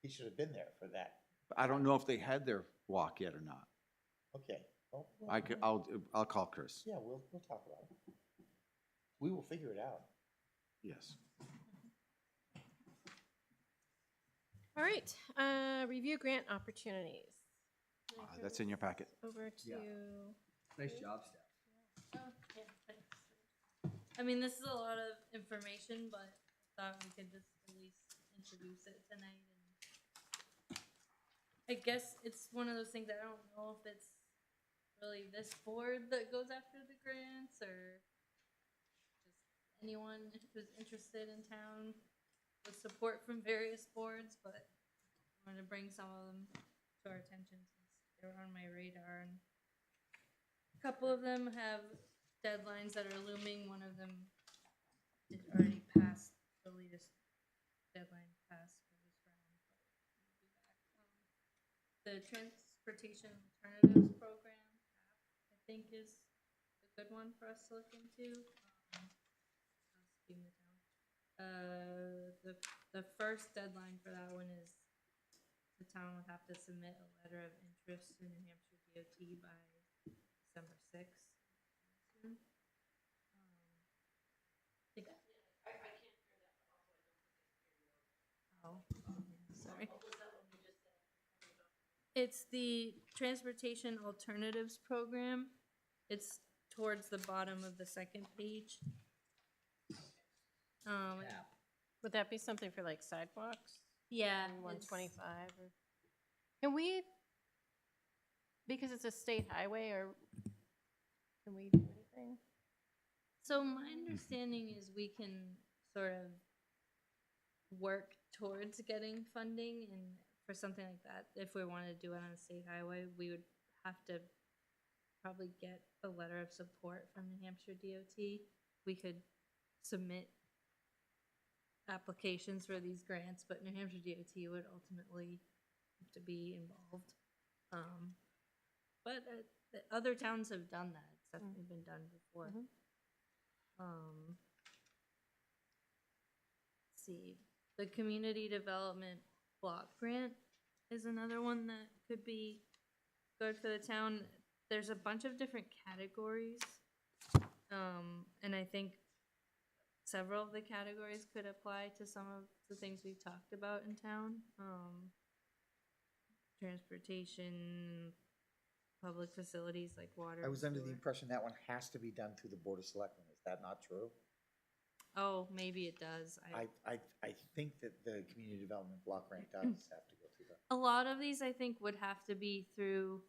He should have been there for that. I don't know if they had their walk yet or not. Okay. Well, I'll call Chris. Yeah, we'll talk about it. We will figure it out. Yes. All right, review grant opportunities. That's in your packet. Over to, Yeah. Nice job, Steph. Oh, yeah, thanks. I mean, this is a lot of information, but I thought we could just at least introduce it tonight. And I guess it's one of those things, I don't know if it's really this board that goes after the grants or just anyone who's interested in town with support from various boards, but I wanted to bring some of them to our attention since they're on my radar. And a couple of them have deadlines that are looming. One of them did already pass the latest deadline passed for this round, but we'll do that. The Transportation Alternatives Program, I think, is a good one for us to look into. Speaking of town, the first deadline for that one is the town would have to submit a letter of interest to New Hampshire DOT by December 6th. Soon. I think I can't hear that, but also I don't think I can hear you. Oh, yeah, sorry. What was that one you just said? It's the Transportation Alternatives Program. It's towards the bottom of the second page. Yeah. would that be something for like sidewalks? Yeah, And it's- 125 or, can we, because it's a state highway, or can we do anything? So my understanding is we can sort of work towards getting funding, and for something like that, if we wanted to do it on a state highway, we would have to probably get a letter of support from New Hampshire DOT. We could submit applications for these grants, but New Hampshire DOT would ultimately have to be involved. But the other towns have done that. It's definitely been done before. Mhm. see, the community development block grant is another one that could be good for the town. There's a bunch of different categories. And I think several of the categories could apply to some of the things we've talked about in town. Transportation, public facilities like water. I was and under the sewer. impression that one has to be done through the Board of Selectmen. Is that not true? Oh, maybe it does. I think that the community development block grant does have to go through that. A lot of these, I think, would have to be through,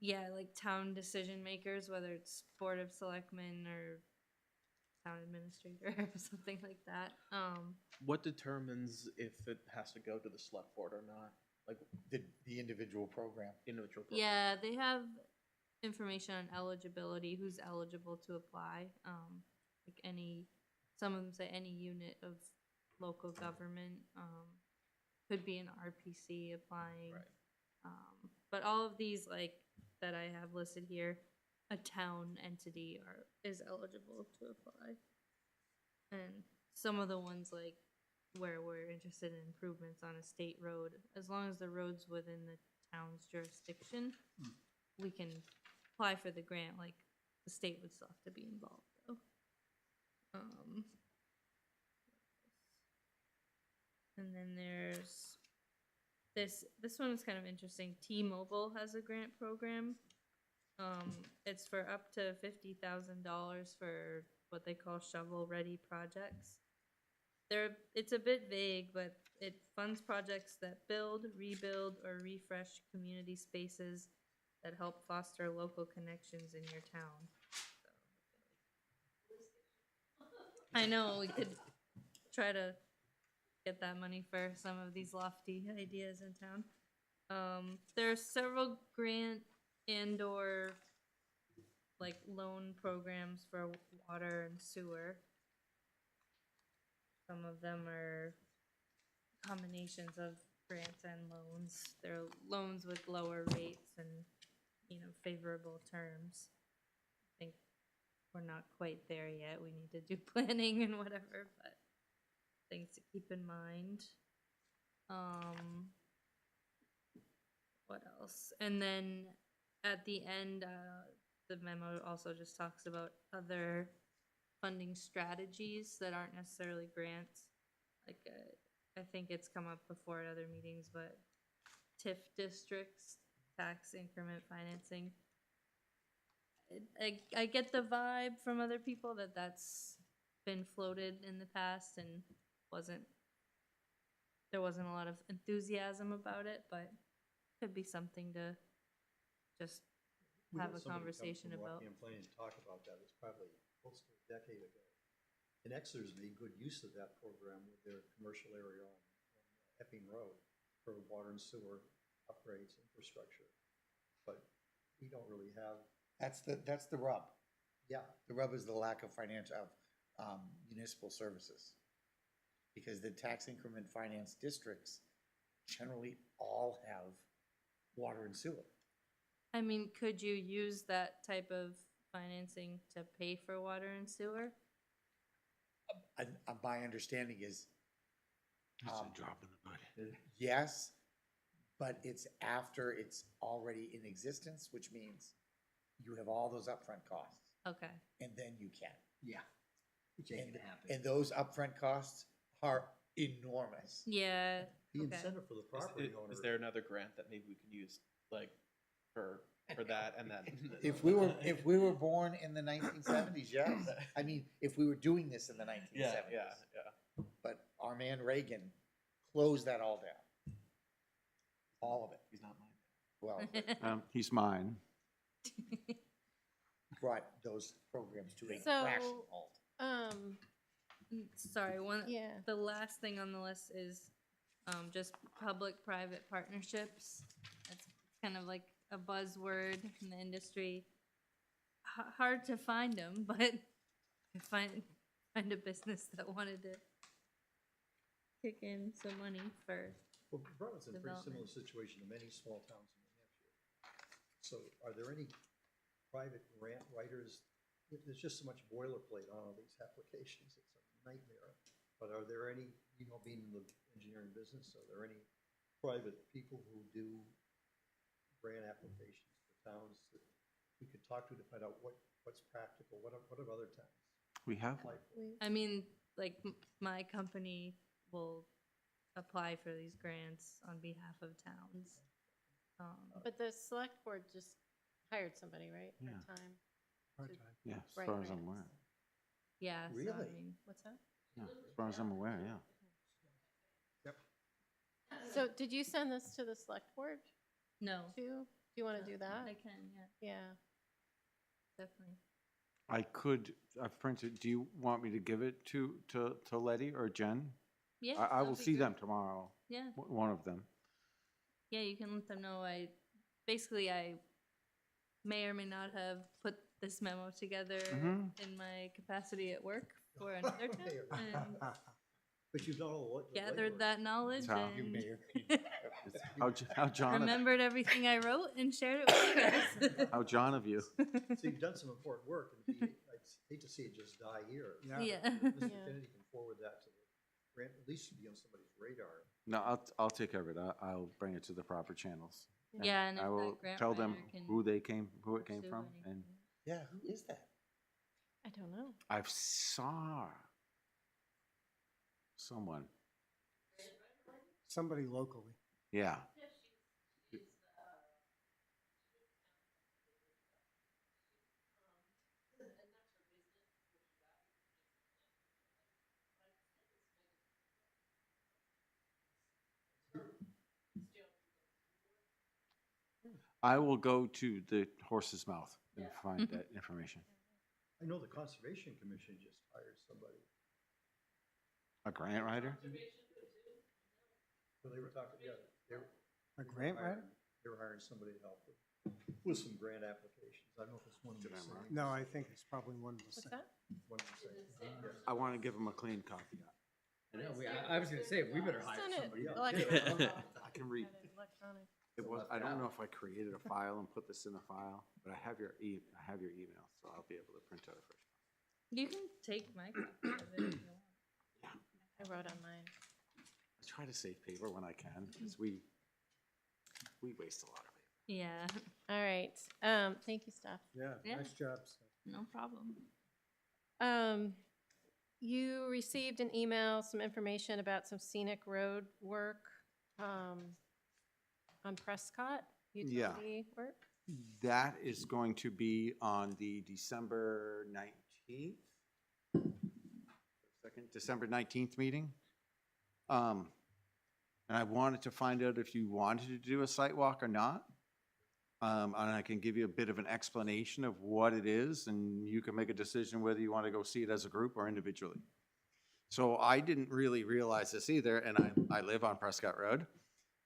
yeah, like town decision makers, whether it's Board of Selectmen or town administrator or something like that. What determines if it has to go to the select board or not? Like The individual program. individual. Program? Yeah, they have information on eligibility, who's eligible to apply. Like some of them say any unit of local government, could be an RPC applying. Right. But all of these, like, that I have listed here, a town entity is eligible to apply. And some of the ones, like, where we're interested in improvements on a state road, as long as the road's within the town's jurisdiction, we can apply for the grant. Like, the state would still have to be involved, though. And then there's this one is kind of interesting. T-Mobile has a grant program. It's for up to $50,000 for what they call shovel-ready projects. It's a bit vague, but it funds projects that build, rebuild, or refresh community spaces that help foster local connections in your town. I know, we could try to get that money for some of these lofty ideas in town. There are several grant and/or like loan programs for water and sewer. Some of them are combinations of grants and loans. They're loans with lower rates and, favorable terms. I think we're not quite there yet. We need to do planning and whatever, but things to keep in mind. What else? And then at the end, the memo also just talks about other funding strategies that aren't necessarily grants. Like, I think it's come up before at other meetings, but TIF districts, tax increment financing. I get the vibe from other people that that's been floated in the past and there wasn't a lot of enthusiasm about it, but could be something to just We have had a somebody come conversation from about. Rockingham Planning to talk about that. It's probably close to a decade ago. And Exeter's made good use of that program with their commercial area on Epping Road for water and sewer upgrades, infrastructure. But we don't really have. That's the rub. Yeah. The rub is the lack of municipal services. Because the tax increment finance districts generally all have water and sewer. I mean, could you use that type of financing to pay for water and sewer? My understanding is, It's a drop in the bucket. yes, but it's after it's already in existence, which means you have all those upfront costs, Okay. and then you can. Yeah. Which ain't gonna happen. And those upfront costs are enormous. Yeah. The Okay. incentive for the property owner. Is there another grant that maybe we can use, like, for that and then? If we were born in the 1970s, yes. I mean, if we were doing this in the 1970s. Yeah. But our man Reagan closed that all down. All of it. He's not mine. Well, He's mine. brought those programs to a So, crashing halt. Sorry, Yeah. the last thing on the list is just public-private partnerships. That's kind of like a buzzword in the industry. Hard to find them, but find a business that wanted to kick in some money for. Well, Brentwood's in a pretty similar development. situation to many small towns in New Hampshire. So are there any private grant writers? There's just so much boilerplate on all these applications. It's a nightmare. But are there any, you know, being in the engineering business, are there any private people who do grant applications for towns that we could talk to find out what's practical? What have other towns We have, applied for? I mean, like, my company will apply for these grants on behalf of towns. But the select board just hired somebody, right? Yeah. Part-time. Part-time. yeah, as Right, far as right. I'm aware. Yeah, so I Really? mean, What's that? Yeah, as far as I'm aware, yeah. So did you send this to the select board no. too? Do you want to do that? I can, yeah, Yeah. definitely. I could, I've printed, do you want me to give it to Letty or Jen? Yeah. I will that'd be see great. them tomorrow, Yeah, one of them. yeah, you can let them know I may or may not have put this memo together Mhm. in my capacity at work for another town and But you've done all the gathered legwork. that knowledge How- You and mayor. How John, remembered everything I wrote and shared it with you guys. how John of you. So you've done some important work, and I'd hate to see it just die here. Yeah. Yeah. Mr. Yeah. Kennedy can forward that to the grant, at least be on somebody's radar. No, I'll take care of it. I'll bring it to the proper channels. Yeah, and if I that will grant tell them writer can who it came pursue from, and anything. Yeah, who is that? I don't know. I've saw someone, Somebody locally. yeah. I will go to the horse's mouth and find that information. I know the Conservation Commission just hired somebody. A grant writer? Well, they were talking, yeah, A grant writer? they were hiring somebody to help with some grant applications. I don't know if it's one of the Did I mark? same. No, I think it's probably one of the What's same. that? One of the same. Yes. I want to give him a clean copy. I know, I was gonna say, we better hire Send it somebody else. electronic. I can read. Got it electronic. It was, I don't know if I created a file and put this in a file, but I have your email, so I'll be able to print out a fresh. You can take my copy of it if you want. I wrote on mine. I try to save paper when I can, because we waste a lot of paper. Yeah, All right. Thank you, Steph. Yeah, Yeah. nice job, Steph. no problem. You received an email, some information about some scenic road work on Prescott, utility work? That is going to be on the December 19th, December 19th meeting. And I wanted to find out if you wanted to do a site walk or not. And I can give you a bit of an explanation of what it is, and you can make a decision whether you want to go see it as a group or individually. So I didn't really realize this either, and I live on Prescott Road,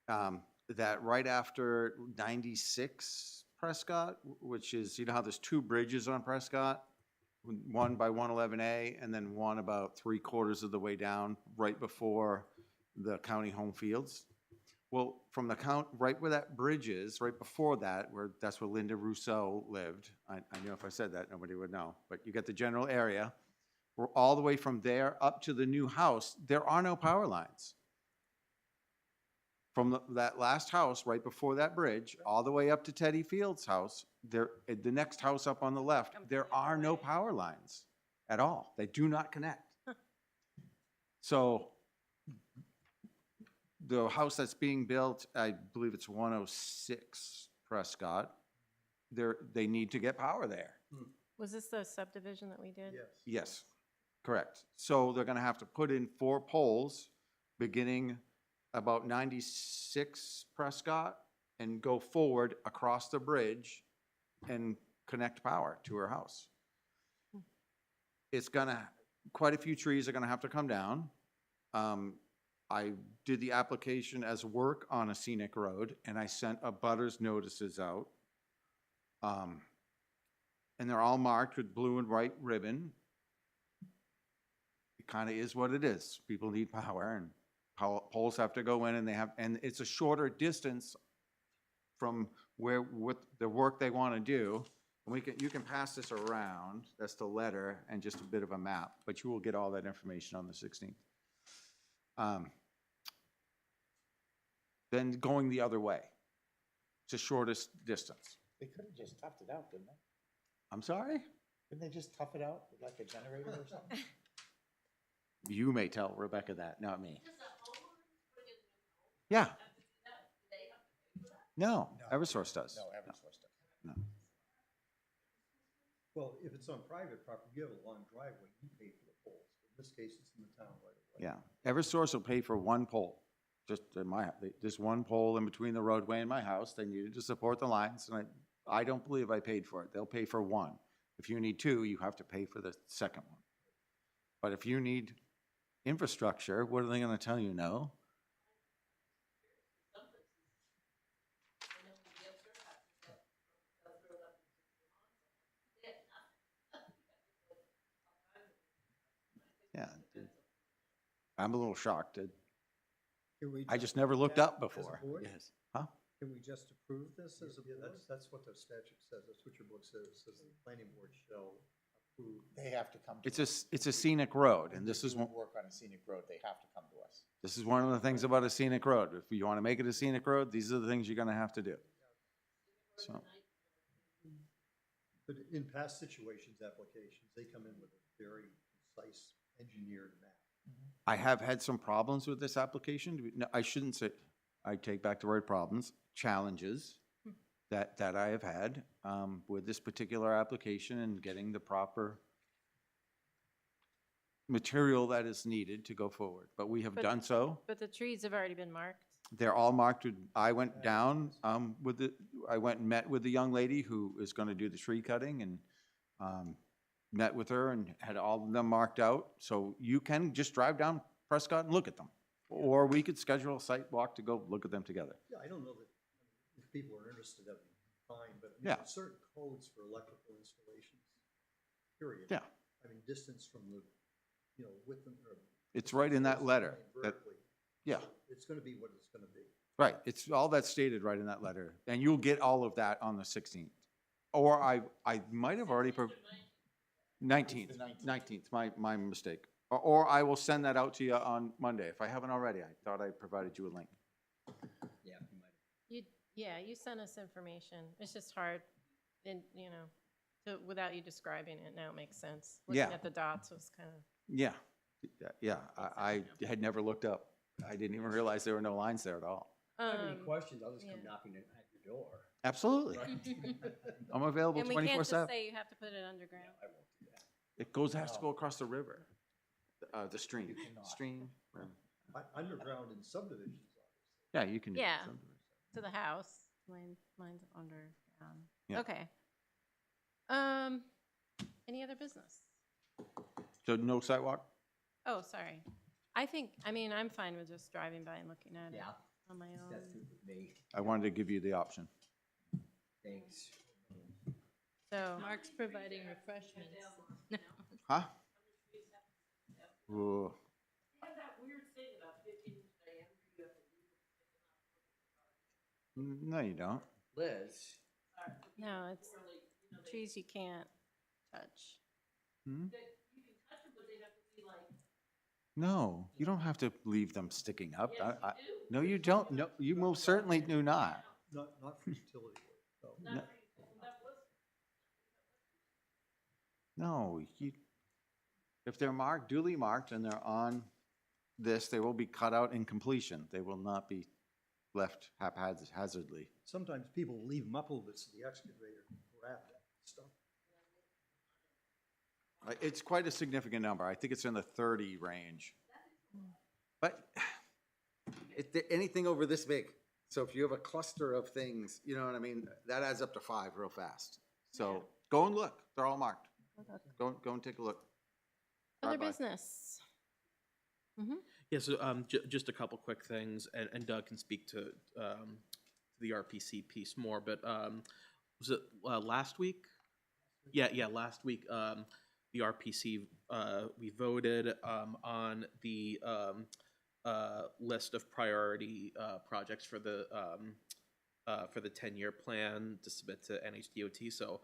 that right after 96 Prescott, which is, you know how there's two bridges on Prescott? One by 111A and then one about 3/4 of the way down right before the county home fields. Well, from the right where that bridge is, right before that, that's where Linda Rousseau lived. I know if I said that, nobody would know, but you get the general area. We're all the way from there up to the new house, there are no power lines. From that last house, right before that bridge, all the way up to Teddy Field's house, the next house up on the left, there are no power lines at all. They do not connect. So the house that's being built, I believe it's 106 Prescott, they need to get power there. Was this the subdivision that we did? Yes. Yes, correct. So they're gonna have to put in 4 poles beginning about 96 Prescott and go forward across the bridge and connect power to her house. It's gonna, quite a few trees are gonna have to come down. I did the application as work on a scenic road, and I sent a butters notices out. And they're all marked with blue and white ribbon. It kind of is what it is. People need power, and poles have to go in, and it's a shorter distance from what the work they want to do. And you can pass this around. That's the letter and just a bit of a map, but you will get all that information on the 16th. than going the other way. It's the shortest distance. They could have just toughed it out, couldn't they? I'm sorry? Couldn't they just tough it out with like a generator or something? You may tell Rebecca that, not me. Does the homeowners put in new home Yeah, have to do that? Do they have to pay for that? no, Eversource does. No, Eversource does. No. Well, if it's on private property, you have a long driveway, you pay for the poles. In this case, it's in the town right away. Yeah, Eversource will pay for one pole. Just in just one pole in between the roadway and my house. They needed to support the lines, and I don't believe I paid for it. They'll pay for one. If you need two, you have to pay for the second one. But if you need infrastructure, what are they gonna tell you, no? Some places, I know we get their houses, but they'll throw it up into the lawn. They have nothing. Yeah. I'm a little shocked. Can we I just never looked up before. board? Yes. Huh? Can we just approve this as a Yeah, board? that's what the statute says, that's what your book says, it says the planning board shall approve. They have to come to It's us. a scenic road, and this If is you one, Work on a scenic road, they have to come to us. this is one of the things about a scenic road. If you wanna make it a scenic road, these are the things you're gonna have to do. So, But in past situations, applications, they come in with a very concise engineered map. I have had some problems with this application. No, I shouldn't say, I take back the word problems, challenges that I have had with this particular application and getting the proper material that is needed to go forward. But we have But- done so. But the trees have already been marked. They're all marked. I went down I went and met with the young lady who is going to do the tree cutting and met with her and had all of them marked out. So you can just drive down Prescott and look at them. Or we could schedule a site walk to go look at them together. Yeah, I don't know that, if people are interested, that'd be fine, but I mean, Yeah. there's certain codes for electrical installations, period. Yeah. I mean, distance from the, width and, or. It's right in that letter. That, Vertically. yeah, So it's gonna be what it's gonna be. right. It's all that's stated right in that letter. And you'll get all of that on the 16th. Or I might have already, 19th, my mistake. Or I will send that out to you on Monday. If I haven't already, I thought I provided you a link. Yeah, you might. You sent us information. It's just hard, and, without you describing it, now it makes sense. Yeah. Looking at the dots was kind of, Yeah, yeah, I had never looked up. I didn't even realize there were no lines there at all. If I have any questions, I'll just yeah. come knocking at your door. Absolutely. I'm available and we can't just 24/7. say you have to put it underground. I won't do that. Has to go across the river, the stream, cannot. stream. Underground in subdivisions, obviously. Yeah, you can do Yeah. something. To the house. Mine's underground. Yeah. Okay. Any other business? So no sidewalk? Oh, sorry. I'm fine with just driving by and looking at it Yeah, on my own. that's good with me. I wanted to give you the option. Thanks. So, Mark's providing refreshments. Huh? Ooh, They have that weird thing about 15-inch diameter, you have to leave it sticking out. no, you don't. Liz, no, it's Really, trees you can't touch. Hmm? you can touch them, but they have to be like, No, you don't have to leave them sticking up. yes, you do. No, you don't. No, you most certainly do not. Not for utility work, no. No. No, if they're marked, duly marked, and they're on this, they will be cut out in completion. They will not be left haphazardly. Sometimes people leave them up a little bit so the excavator can grab that stuff. It's quite a significant number. I think it's in the 30 range. But anything over this big. So if you have a cluster of things, you know what I mean, that adds up to 5 real fast. So go and look. They're all marked. Go and take a look. Other Bye-bye. business? Yeah, so just a couple quick things, and Doug can speak to the RPC piece more, but was it last week? Yeah, last week, the RPC, we voted on the list of priority projects for the 10-year plan to submit to NHDOT. So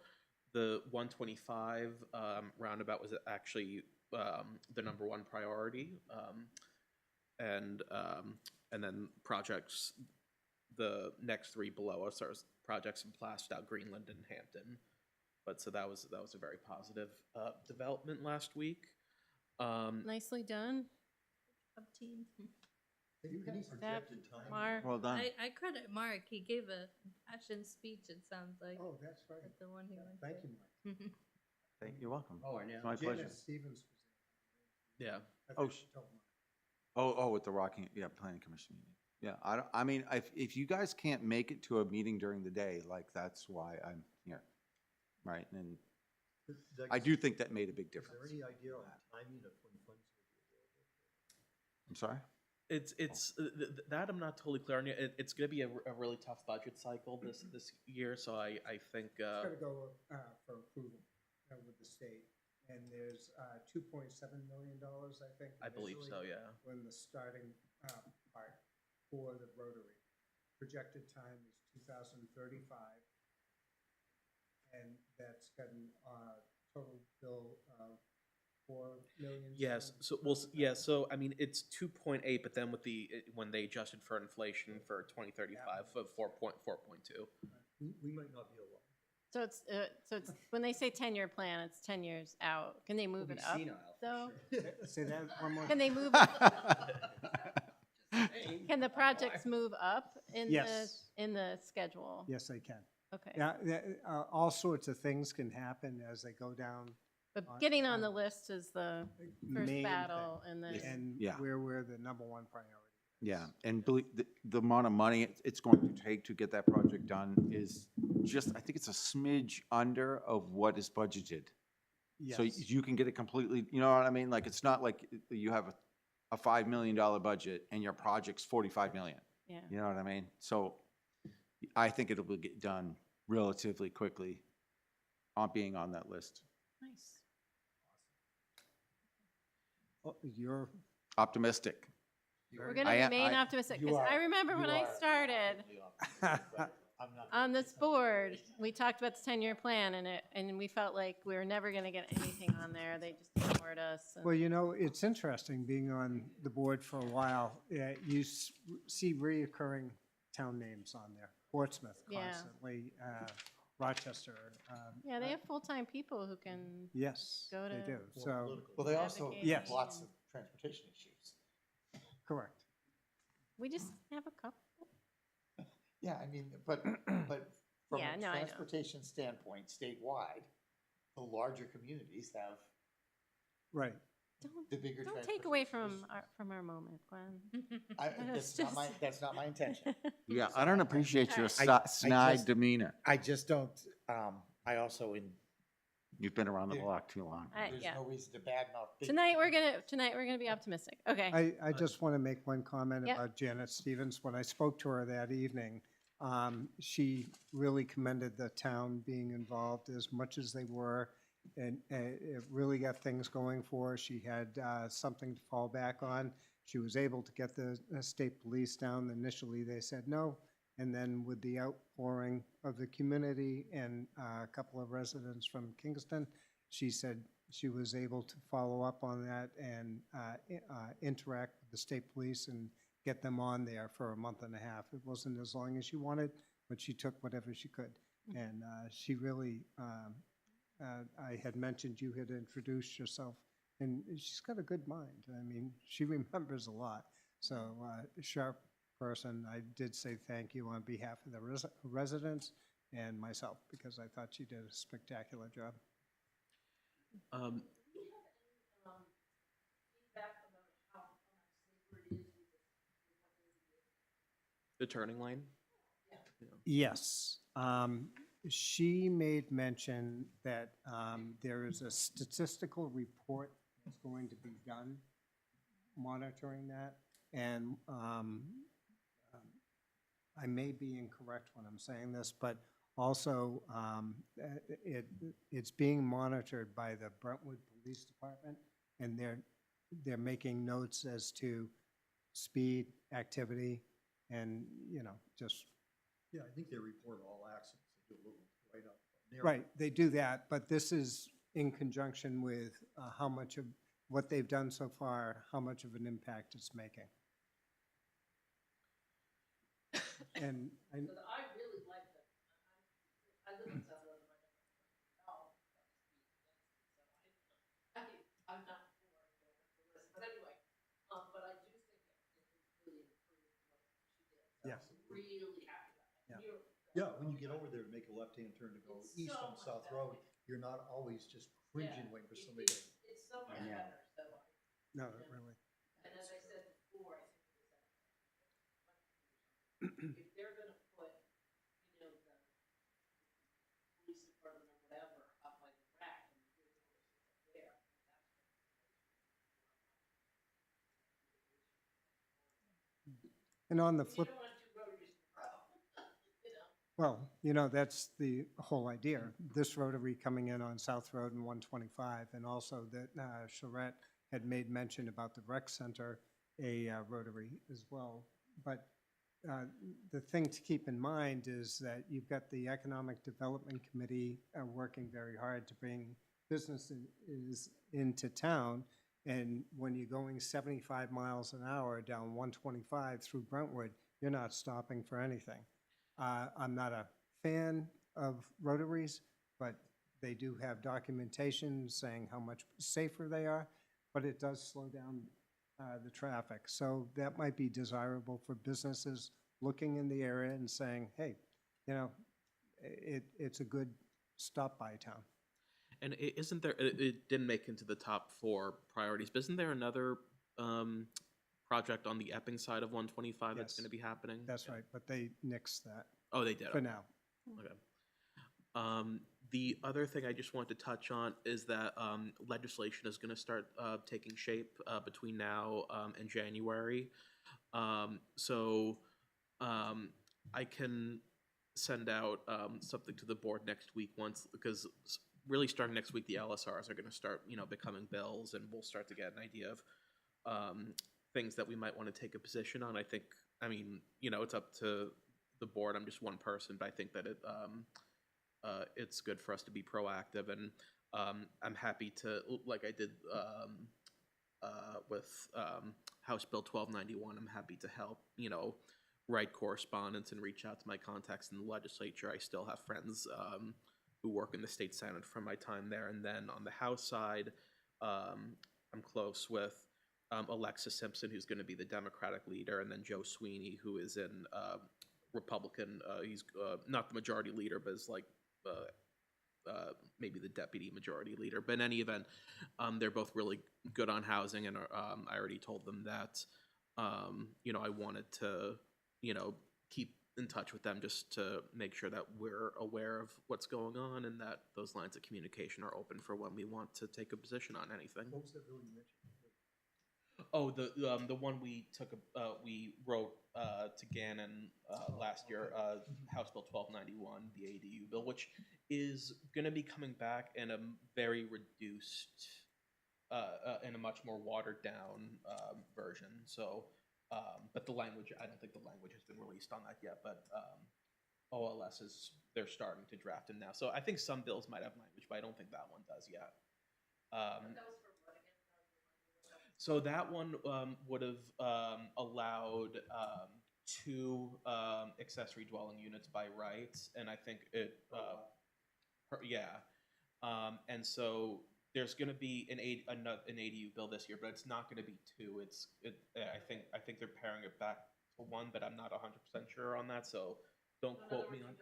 the 125 roundabout was actually the number one priority. and then projects, the next three below us are projects in Plastow, Greenland, and Hampton. But so that was a very positive development last week. Nicely done. Up team. Steph, Mark. Well done. I credit Mark. He gave a passion speech, it sounds like, Oh, that's right. at the one he went Thank to. you, Mike. You're welcome. Oh, I know. It's my pleasure. Janice Stevens was Yeah. there. I Oh, think she told Mike. with the Rocking, planning commission meeting. Yeah, I mean, if you guys can't make it to a meeting during the day, like, that's why I'm here, right? And Doug, I do think that made a big Is there difference. any idea on timing of when funds will be available? I'm sorry? That I'm not totally clear on yet. It's going to be a really tough budget cycle this year, so I think It's gotta go, for approval, with the state. And there's, $2.7 million, I think. I believe so. initially, Yeah. When the starting, part for the Rotary. Projected time is 2035. And that's got a total bill of 4,000,000. Yes. So So I mean, it's 2.8, but then with when they adjusted for inflation for 2035 of 4.2. We might not be allowed. So it's when they say 10-year plan, it's 10 years out. Can they move We'll it be up senile for though? sure. Say that one more. Can they move? Can the projects move up in Yes. the schedule? Yes, they can. Okay. Yeah, all sorts of things can happen as they go down. But getting on the on- list is the first main battle, thing. and then And Yeah. we're the number one priority. Yeah, and believe, the amount of money it's going to take to get that project done is just, I think it's a smidge under of what is budgeted. So Yes. you can get it completely, you know what I mean? Like, it's not like you have a $5 million budget and your project's 45 million. yeah. You know what I mean? So I think it'll get done relatively quickly on being on that list. Nice. Oh, you're Optimistic. We're gonna I am- remain I- optimistic, because I remember when I started on this board, we talked about the 10-year plan, and we felt like we were never gonna get anything on there. They just ignored us. and- Well, you know, it's interesting being on the board for a while. You see reoccurring town names on there. Portsmouth Yeah. constantly, Rochester. Yeah, they have full-time people who can Yes, go they to- do. So, Well, they also Advocating Yes. have lots and- of transportation issues. correct. We just have a couple. Yeah, I mean, but from Yeah, a no, I know. transportation standpoint, statewide, the larger communities have Right. the bigger. Don't take away transportation from our moment, Gwen. issues. It's That's not my intention. Yeah, I don't appreciate your I snide just- demeanor. I just don't, I also, You've been around the block too long. there's Yeah. no reason to badmouth. big- Tonight we're gonna be optimistic. Okay. I just want to make one comment Yep. about Janet Stevens. When I spoke to her that evening, she really commended the town being involved as much as they were, and it really got things going for her. She had something to fall back on. She was able to get the state police down. Initially, they said no, and then with the outpouring of the community and a couple of residents from Kingston, she said she was able to follow up on that and interact with the state police and get them on there for a month and a half. It wasn't as long as she wanted, but she took whatever she could. And she really, I had mentioned you had introduced yourself, and she's got a good mind. I mean, she remembers a lot. So, sharp person. I did say thank you on behalf of the residents and myself, because I thought she did a spectacular job. Feedback about how much safer it is with The turning lane. Yes. She made mention that there is a statistical report that's going to be done monitoring that. And I may be incorrect when I'm saying this, but also it's being monitored by the Brentwood Police Department, and they're making notes as to speed, activity, and, you know, just, Yeah, I think they report all accidents. They do a little write-up. right, they do that, but this is in conjunction with how much of what they've done so far, how much of an impact it's making. And, and, But I really like them. I live in South Road, and I know, I'm not for going up the list, but anyway, but I do think it really improved what she did. So Yeah. I'm really happy about that. Yeah. You're- Yeah, when you get over there to make a left-hand turn to go It's east so on much South better. Road, you're not always just cringing waiting for somebody to. It's so much Yeah. better, so no, really. and as I said before, I think it was if they're gonna put, you know, the police department or whatever up by the rack and the vehicles up there, And on the you flip, don't want two rotaries in a row, you know? well, that's the whole idea. This rotary coming in on South Road and 125, and also that Charette had made mention about the rec center, a rotary as well. But the thing to keep in mind is that you've got the Economic Development Committee working very hard to bring businesses into town. And when you're going 75 miles an hour down 125 through Brentwood, you're not stopping for anything. I'm not a fan of rotaries, but they do have documentation saying how much safer they are, but it does slow down the traffic. So that might be desirable for businesses looking in the area and saying, hey, you know, it's a good stop-by town. And isn't there? It didn't make into the top 4 priorities, but isn't there another project on the Epping side of 125 that's Yes. going to be happening? That's right, but they nixed that Oh, they did. for Okay. now. Okay. The other thing I just want to touch on is that legislation is going to start taking shape between now and January. So I can send out something to the board next week because really starting next week, the LSRs are going to start, becoming bills, and we'll start to get an idea of things that we might want to take a position on. It's up to the board. I'm just one person, but I think that it's good for us to be proactive, and I'm happy to, like I did with House Bill 1291, I'm happy to help, write correspondence and reach out to my contacts in the legislature. I still have friends who work in the state Senate from my time there. And then on the House side, I'm close with Alexis Simpson, who's going to be the Democratic leader, and then Joe Sweeney, who is in Republican. He's not the majority leader, but is like maybe the deputy majority leader. But in any event, they're both really good on housing, and I already told them that I wanted to keep in touch with them just to make sure that we're aware of what's going on and that those lines of communication are open for when we want to take a position on anything. What was that bill you mentioned? Oh, the one we we wrote to Gannon last year, House Bill 1291, the ADU bill, which is going to be coming back in a very reduced, in a much more watered down version. So, but the language, I don't think the language has been released on that yet. But OLS they're starting to draft in now. So I think some bills might have language, but I don't think that one does yet. But that was for what again? So that one would have allowed 2 accessory dwelling units by rights, and I think it, and so there's going to be an ADU bill this year, but it's not going to be 2. I think they're paring it back to 1, but I'm not 100% sure on that. So don't quote me on.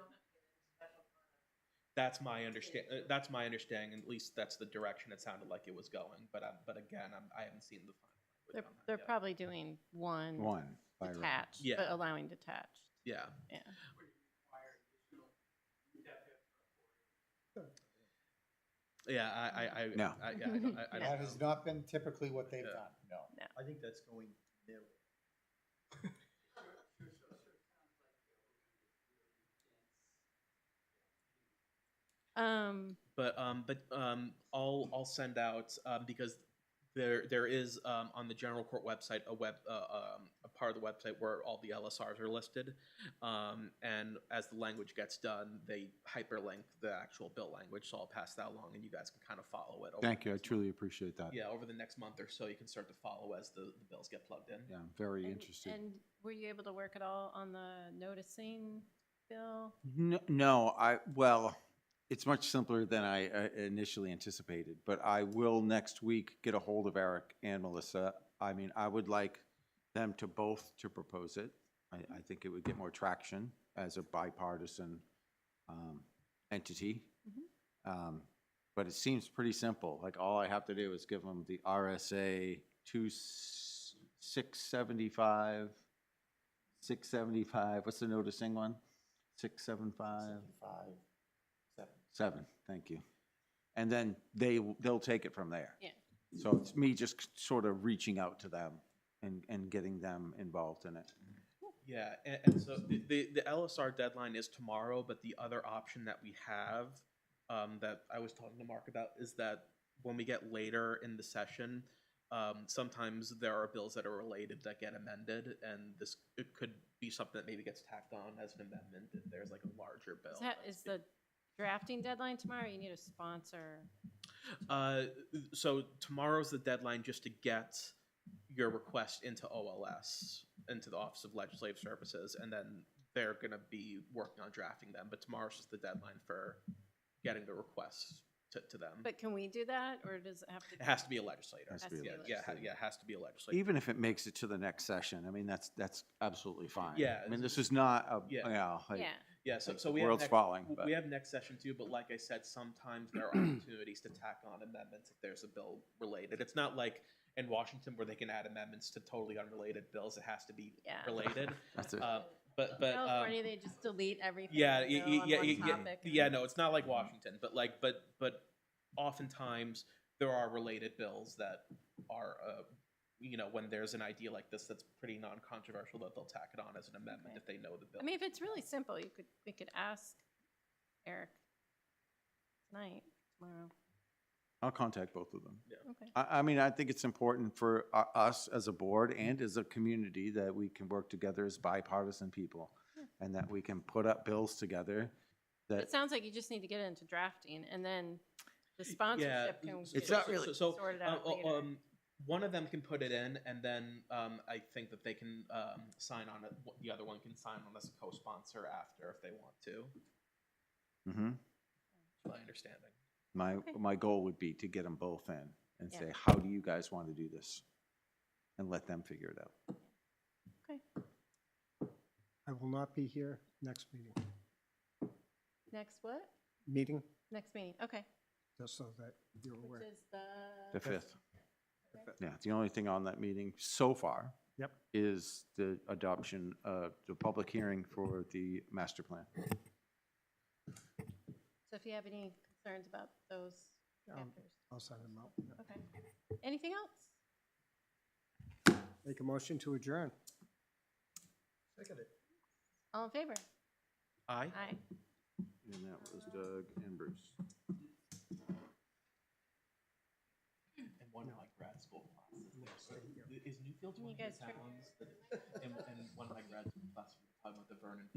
That's my understanding. That's my understanding. At least that's the direction it sounded like it was going. But again, I haven't seen the final language on that They're yet. probably doing one by right. detached, Yeah. but allowing detached. Yeah. Yeah. Yeah, I No. I That don't has know. not been typically what they've Yeah. done, no. I think that's going narrow. But I'll send out because there is on the general court website a part of the website where all the LSRs are listed. And as the language gets done, they hyperlink the actual bill language, so I'll pass that along and you guys can kind of follow it. over Thank the you, I next truly month. appreciate that. Yeah, over the next month or so, you can start to follow as the bills get plugged in. Yeah, I'm very And- interested. And were you able to work at all on the noticing bill? No, well, it's much simpler than I initially anticipated, but I will next week get a hold of Eric and Melissa. I mean, I would like them to both to propose it. I think it would get more traction as a bipartisan entity. But it seems pretty simple. Like, all I have to do is give them the RSA 675, what's the noticing one? 675? 7, thank you. And then they'll take it from there. Yeah. So it's me just sort of reaching out to them and getting them involved in it. Yeah, and so the LSR deadline is tomorrow, but the other option that we have, that I was talking to Mark about, is that when we get later in the session, sometimes there are bills that are related that get amended, and it could be something that maybe gets tacked on as an amendment if there's like a larger bill. Is the drafting deadline tomorrow? You need a sponsor. So tomorrow's the deadline just to get your request into OLS, into the Office of Legislative Services, and then they're going to be working on drafting them. But tomorrow's just the deadline for getting the requests to them. But can we do that, or does it have to? It has to be a legislator. Has to be a Yeah, it has to be a legislator. Even if it makes it to the next session, I mean, that's absolutely fine. Yeah. I mean, this is not a, Yeah. you know, like, Yeah. Yeah, so the we world's have falling, next, but- we have next session too, but like I said, sometimes there are opportunities to tack on amendments if there's a bill related. It's not like in Washington where they can add amendments to totally unrelated bills. It has to be Yeah. related. That's it. But California, they just delete everything. yeah, you know, on one topic. no, it's not like Washington, but oftentimes there are related bills that are, when there's an idea like this that's pretty non-controversial, that they'll tack it on as an amendment Okay. if they know the bill. I mean, if it's really simple, we could ask Eric tonight, tomorrow. I'll contact both of them. Okay. I mean, I think it's important for us as a board and as a community that we can work together as bipartisan people, and that we can put up bills together that. It sounds like you just need to get into drafting, and then the sponsorship can It's get not really- sorted out later. One of them can put it in, and then I think that they can sign on it. The other one can sign on as a co-sponsor after if they want to. Mhm. That's my understanding. My goal would be to get them both in and Yeah. say, how do you guys want to do this? And let them figure it out. Okay. I will not be here next meeting. Next what? Meeting, Next meeting, okay. just so that you're Which aware. is the? The 5th. Okay. Yeah, the only thing on that meeting so far Yep. is the adoption, the public hearing for the master plan. So if you have any concerns about those chapters, I'll send them out. okay. Anything else? Make a motion to adjourn. All in favor? Aye. Aye. And that was Doug and Bruce. And one of my grad school classes. Is Newfield Can one you of the guys turn- towns that, and one of my grad school classes we were talking about the Vernon